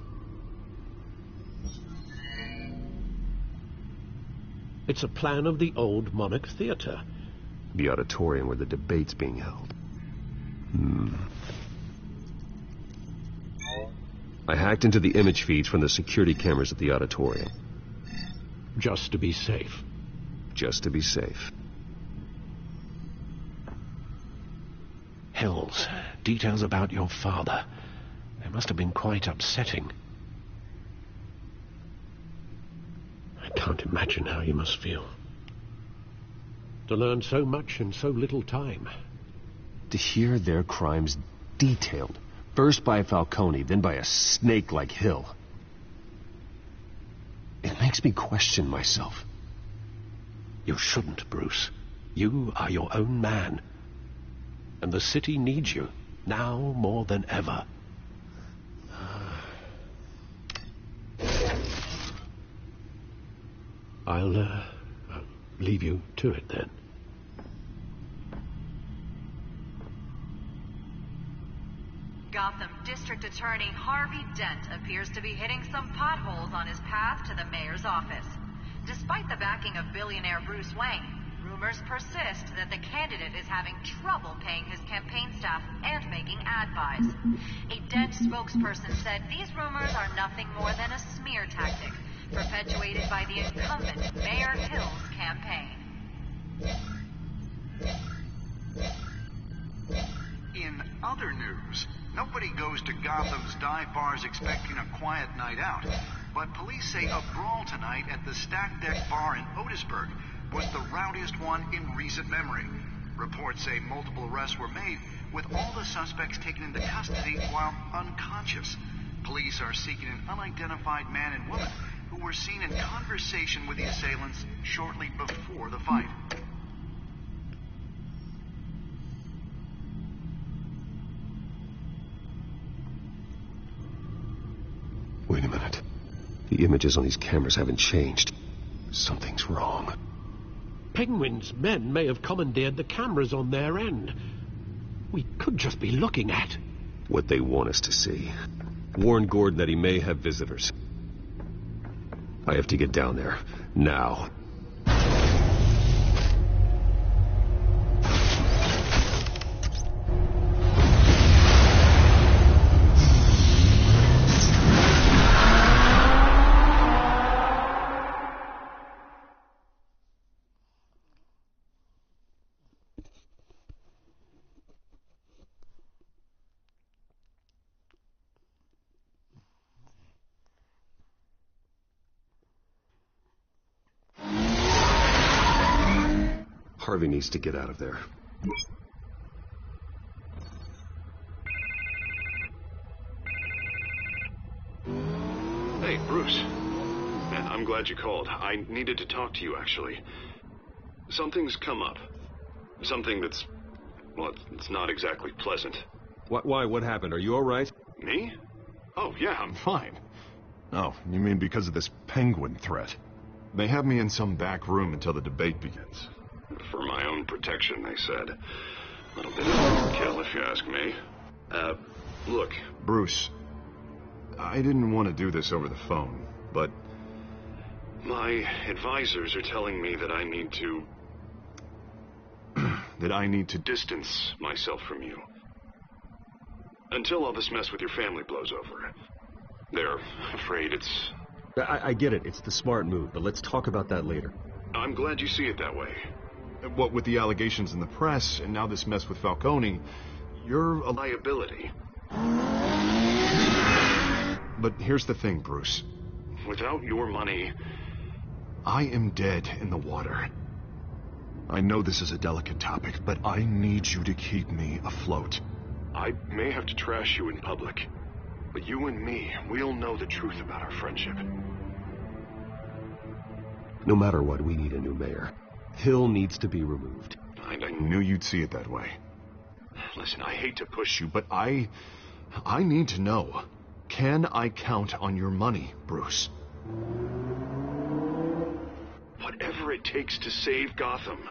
It's a plan of the old Monarch Theater. The auditorium where the debate's being held. I hacked into the image feeds from the security cameras at the auditorium. Just to be safe. Just to be safe. Hills, details about your father. They must have been quite upsetting. I can't imagine how you must feel. To learn so much in so little time. To hear their crimes detailed. First by Falcone, then by a snake like Hill. It makes me question myself. You shouldn't, Bruce. You are your own man. And the city needs you, now more than ever. I'll leave you to it then. Gotham District Attorney Harvey Dent appears to be hitting some potholes on his path to the mayor's office. Despite the backing of billionaire Bruce Wayne, rumors persist that the candidate is having trouble paying his campaign staff and making ad buys. A Dent spokesperson said these rumors are nothing more than a smear tactic perpetuated by the incumbent Mayor Hill's campaign. In other news, nobody goes to Gotham's dive bars expecting a quiet night out, but police say a brawl tonight at the Stack Deck Bar in Otisburg was the rowdiest one in recent memory. Reports say multiple arrests were made, with all the suspects taken into custody while unconscious. Police are seeking an unidentified man and woman who were seen in conversation with the assailants shortly before the fight. Wait a minute. The images on these cameras haven't changed. Something's wrong. Penguin's men may have commandeered the cameras on their end. We could just be looking at what they want us to see. Warn Gordon that he may have visitors. I have to get down there. Now. Harvey needs to get out of there. Hey, Bruce. Man, I'm glad you called. I needed to talk to you, actually. Something's come up. Something that's... well, it's not exactly pleasant. Why? What happened? Are you all right? Me? Oh, yeah, I'm fine. Oh, you mean because of this penguin threat? They have me in some back room until the debate begins. For my own protection, they said. A little bit of overkill, if you ask me. Look, Bruce, I didn't want to do this over the phone, but my advisors are telling me that I need to... that I need to distance myself from you. Until all this mess with your family blows over. They're afraid it's... I get it. It's the smart move, but let's talk about that later. I'm glad you see it that way. What with the allegations in the press, and now this mess with Falcone, you're a liability. But here's the thing, Bruce. Without your money, I am dead in the water. I know this is a delicate topic, but I need you to keep me afloat. I may have to trash you in public, but you and me, we'll know the truth about our friendship. No matter what, we need a new mayor. Hill needs to be removed. I knew you'd see it that way. Listen, I hate to push you, but I need to know. Can I count on your money, Bruce? Whatever it takes to save Gotham.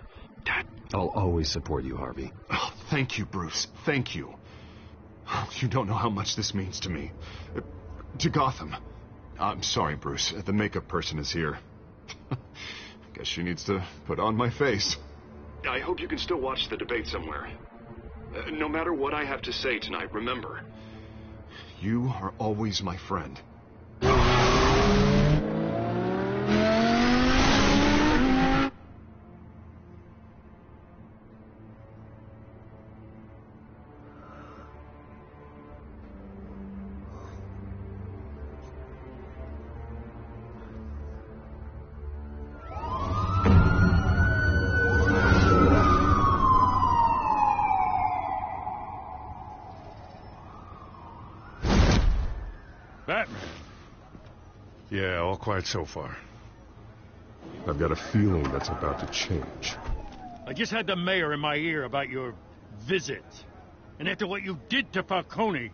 I'll always support you, Harvey. Oh, thank you, Bruce. Thank you. You don't know how much this means to me. To Gotham. I'm sorry, Bruce. The makeup person is here. Guess she needs to put on my face. I hope you can still watch the debate somewhere. No matter what I have to say tonight, remember, you are always my friend. Batman. Yeah, all quiet so far. I've got a feeling that's about to change. I just had the mayor in my ear about your visit. And after what you did to Falcone...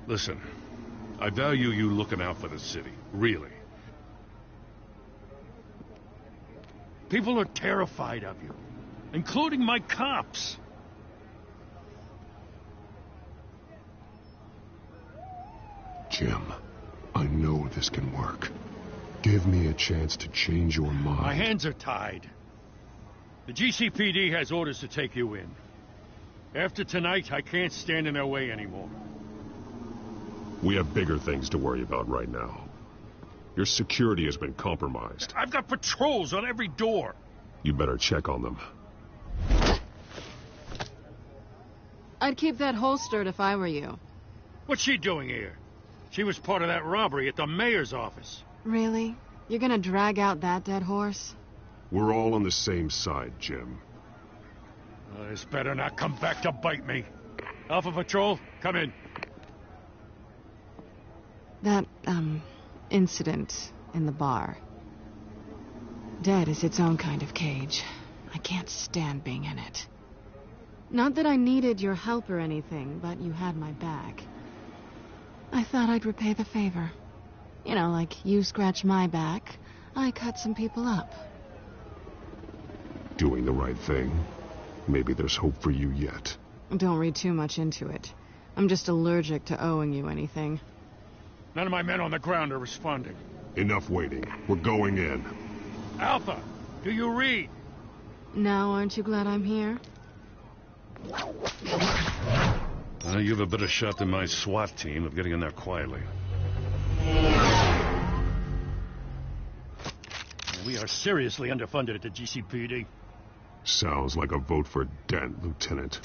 Listen, I value you looking out for the city. Really. People are terrified of you. Including my cops. Jim, I know this can work. Give me a chance to change your mind. My hands are tied. The GCPD has orders to take you in. After tonight, I can't stand in their way anymore. We have bigger things to worry about right now. Your security has been compromised. I've got patrols on every door. You better check on them. I'd keep that holstered if I were you. What's she doing here? She was part of that robbery at the mayor's office. Really? You're gonna drag out that dead horse? We're all on the same side, Jim. This better not come back to bite me. Alpha Patrol, come in. That, incident in the bar. Dead is its own kind of cage. I can't stand being in it. Not that I needed your help or anything, but you had my back. I thought I'd repay the favor. You know, like you scratch my back, I cut some people up. Doing the right thing. Maybe there's hope for you yet. Don't read too much into it. I'm just allergic to owing you anything. None of my men on the ground are responding. Enough waiting. We're going in. Alpha, do you read? Now, aren't you glad I'm here? You have a better shot than my SWAT team of getting in there quietly. We are seriously underfunded at the GCPD. Sounds like a vote for Dent, Lieutenant.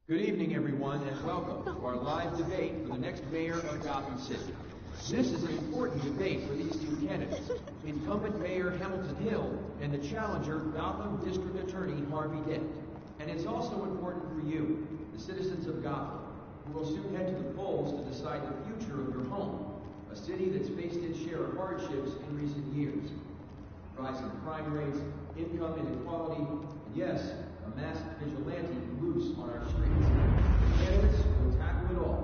Good evening, everyone, and welcome to our live debate for the next mayor of Gotham City. This is an important debate for these two candidates, incumbent Mayor Hamilton Hill and the challenger Gotham District Attorney Harvey Dent. And it's also important for you, the citizens of Gotham, who will soon head to the polls to decide the future of your home, a city that's faced its share of hardships in recent years. Rising crime rates, income inequality, and yes, a masked vigilante loose on our streets. The candidates will tackle it all.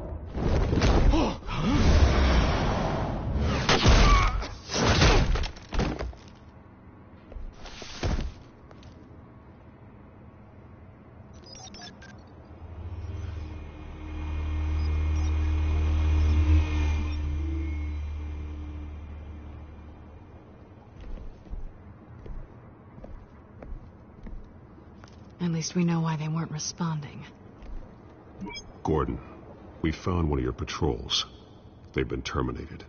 At least we know why they weren't responding. Gordon, we found one of your patrols. They've been terminated.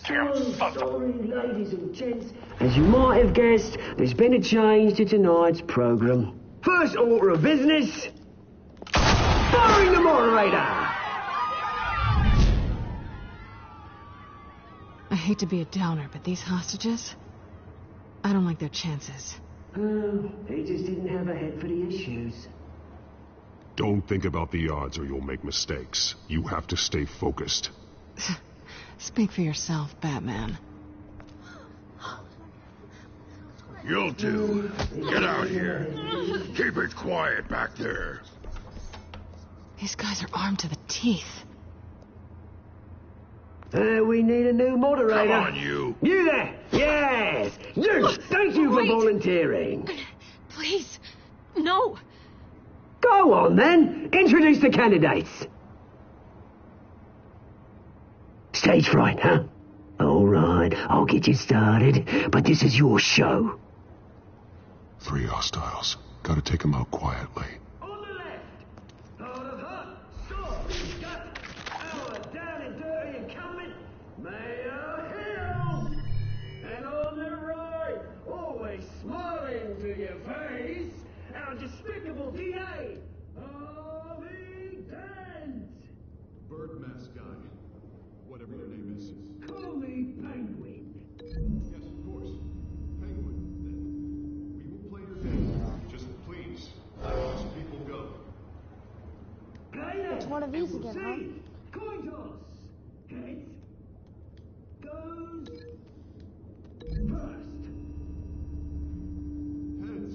Sorry, ladies and gents. As you might have guessed, there's been a change to tonight's program. First order of business, firing the moderator. I hate to be a downer, but these hostages, I don't like their chances. They just didn't have a head for the issues. Don't think about the odds or you'll make mistakes. You have to stay focused. Speak for yourself, Batman. You two, get out here. Keep it quiet back there. These guys are armed to the teeth. We need a new moderator. Come on, you. You there? Yes. You. Thank you for volunteering. Please. No. Go on, then. Introduce the candidates. Stage fright, huh? All right, I'll get you started, but this is your show. 3 hostiles. Gotta take them out quietly. On the left, hard of heart, soft, gut, our down and dirty incumbent, Mayor Hill. And on the right, always smiling to your face, our despicable DA, Harvey Dent. Bird mask guy. Whatever your name is. Call me Penguin. Yes, of course. Penguin, then. We will play your game. Just please, let those people go. It's one of these again, huh? Coin toss. Heads. Goes first. Heads.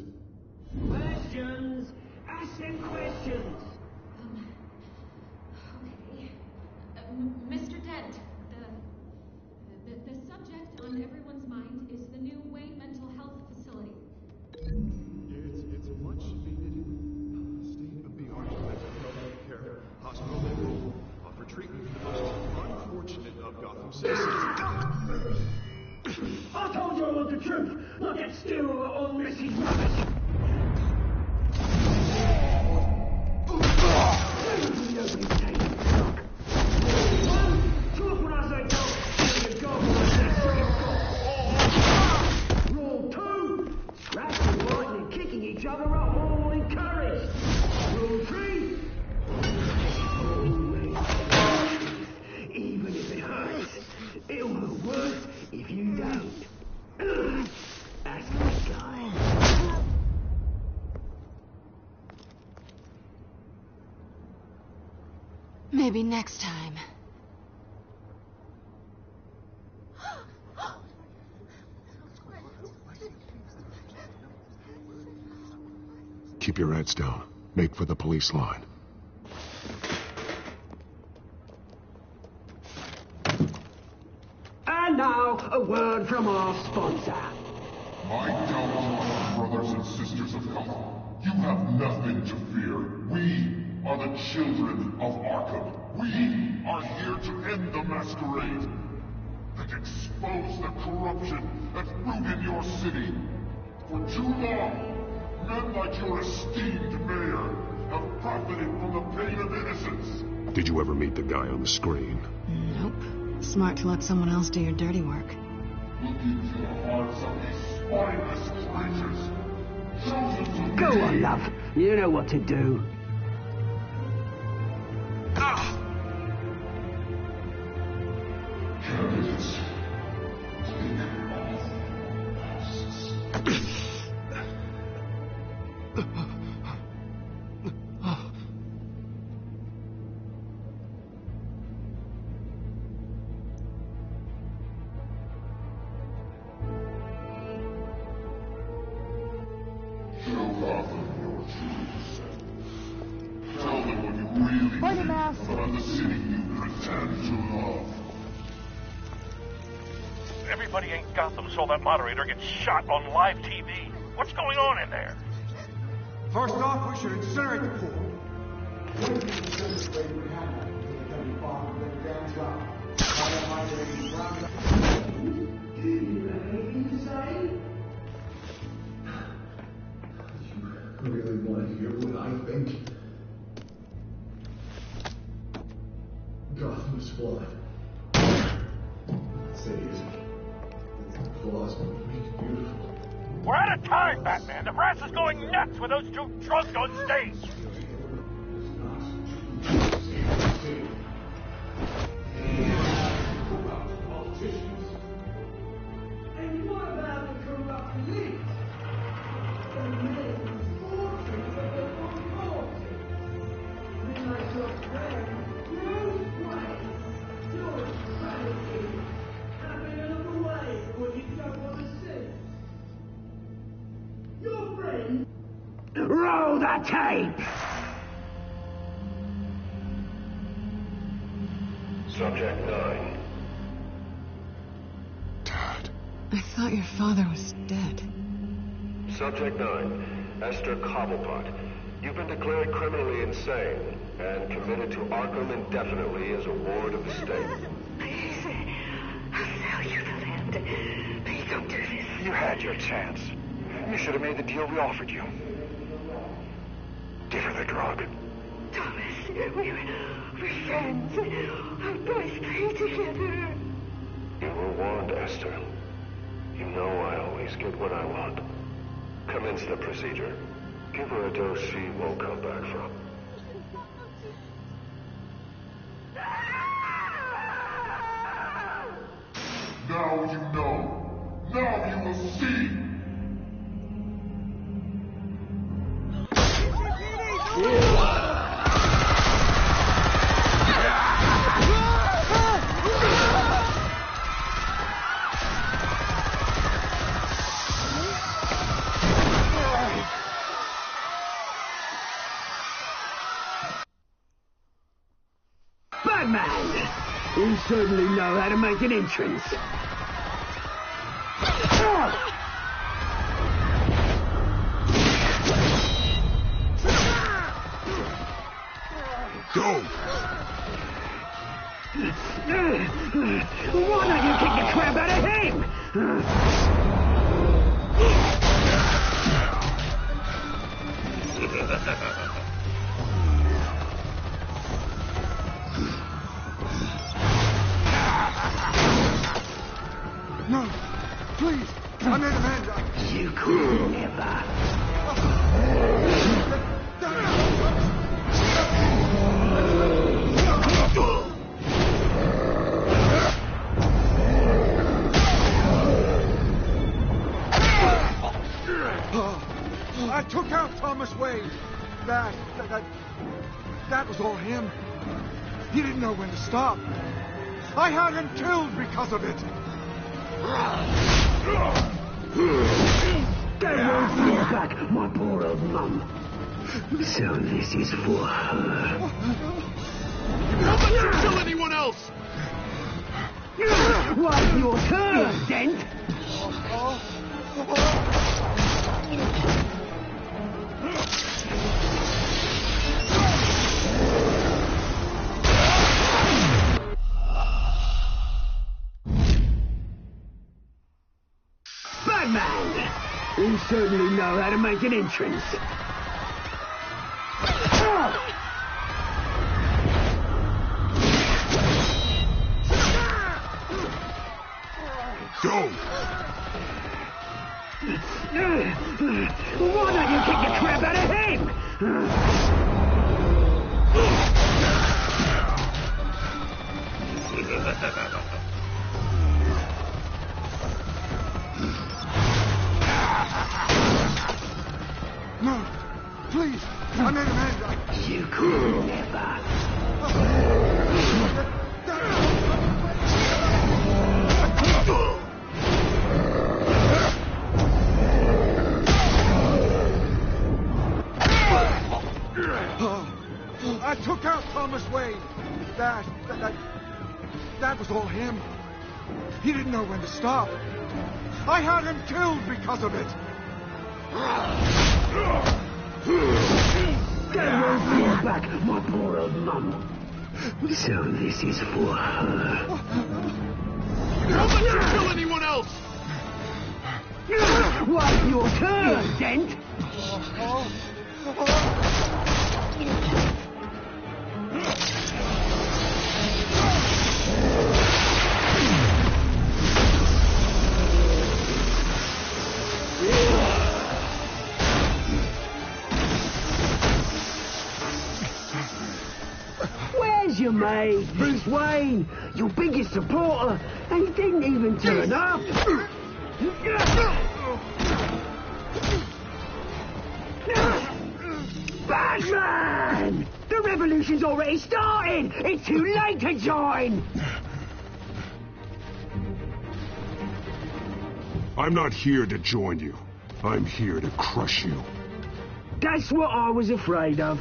Questions. Ask them questions. Mr. Dent, the subject on everyone's mind is the new Wayne Mental Health Facility. It's a much needed state-of-the-art mental health care hospital that will offer treatment for the most unfortunate of Gotham citizens. I told you I want the truth. Look at still on Mrs. Rubbish. Talk when I say talk. You go when I say go. Rule 2. Scratching, biting, and kicking each other up all encouraged. Rule 3. Even if it hurts, it'll hurt worse if you don't. That's my guy. Maybe next time. Keep your heads down. Make for the police line. And now, a word from our sponsor. My downtrodden brothers and sisters of Gotham, you have nothing to fear. We are the children of Arkham. We are here to end the masquerade and expose the corruption that's rooted your city. For too long, men like your esteemed mayor have profited from the pain of innocence. Did you ever meet the guy on the screen? Nope. Smart to let someone else do your dirty work. Look into the hearts of these spineless creatures. Chosen to Go on, love. You know what to do. Candidates, take off masks. Show Gotham your truth. Tell them what you really think about the city you pretend to love. Everybody in Gotham saw that moderator get shot on live TV. What's going on in there? First off, we should incinerate the pool. You really want to hear what I think? Gotham is flawed. City isn't. It's flaws what make it beautiful. We're out of time, Batman. The press is going nuts with those two drunks on stage. And what about the corrupt elite? The men fortunes of the authority. Men like your friend, Bruce Wayne. Your strategy. Having another way what you don't want to see. Your friend. Roll the tape! Subject 9, I thought your father was dead. Subject 9, Esther Cobblepot. You've been declared criminally insane and committed to Arkham indefinitely as a ward of the state. I'll sell you the land. Please don't do this. You had your chance. You should have made the deal we offered you. Give her the drug. Thomas, we're friends. Our boys play together. You were warned, Esther. You know I always get what I want. Commence the procedure. Give her a dose she won't come back from. Now you know. Now you will see. Batman! You certainly know how to make an entrance. Go! Why don't you kick the crap out of him? No, please, I made Amanda. You could never. I took out Thomas Wade. That was all him. He didn't know when to stop. I had him killed because of it. That won't bring back my poor old mum. So this is for her. How about you kill anyone else? What's your turn, Dent? Batman! You certainly know how to make an entrance. Go! Why don't you kick the crap out of him? No, please, I made Amanda. You could never. I took out Thomas Wade. That was all him. He didn't know when to stop. I had him killed because of it. That won't bring back my poor old mum. So this is for her. How about you kill anyone else? What's your turn, Dent? Where's your mate, Bruce Wayne? Your biggest supporter, and he didn't even turn up. Batman! The revolution's already started! It's too late to join! I'm not here to join you. I'm here to crush you. That's what I was afraid of.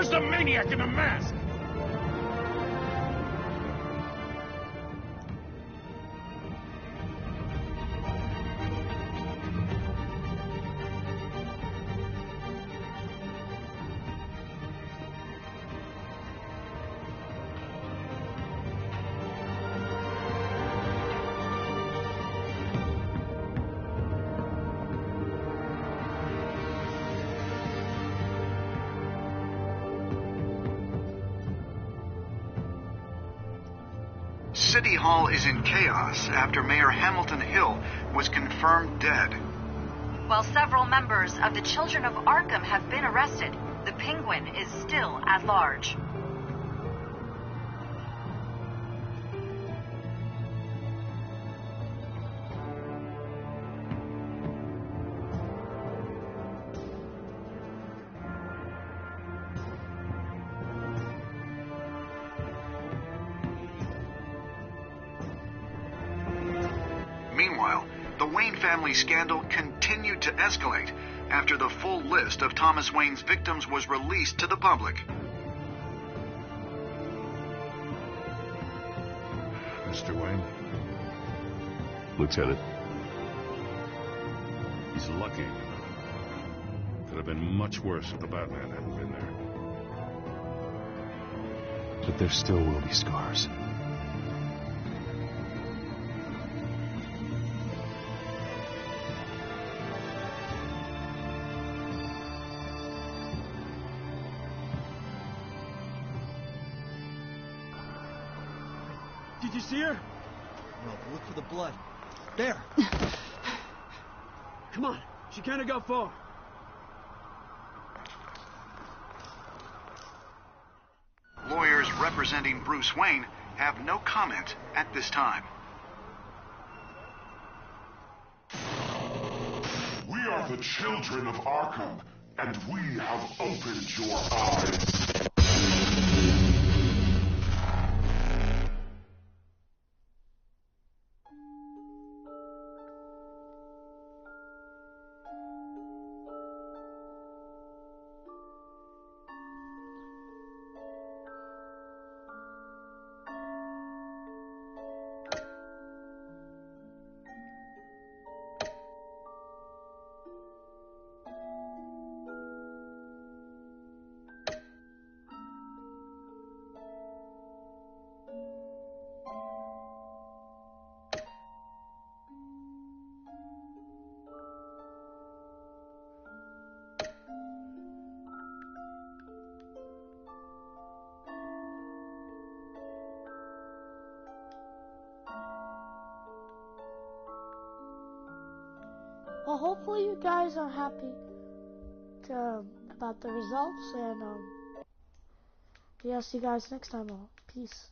Where's the maniac in the mask? City Hall is in chaos after Mayor Hamilton Hill was confirmed dead. While several members of the Children of Arkham have been arrested, the Penguin is still at large. Meanwhile, the Wayne family scandal continued to escalate after the full list of Thomas Wayne's victims was released to the public. Mr. Wayne? Lieutenant. He's lucky. Could have been much worse if the Batman hadn't been there. But there still will be scars. Did you see her? No, but look for the blood. There. Come on. She can't have got far. Lawyers representing Bruce Wayne have no comment at this time. We are the children of Arkham, and we have opened your eyes. Well, hopefully you guys are happy about the results, and yeah, see you guys next time. Peace.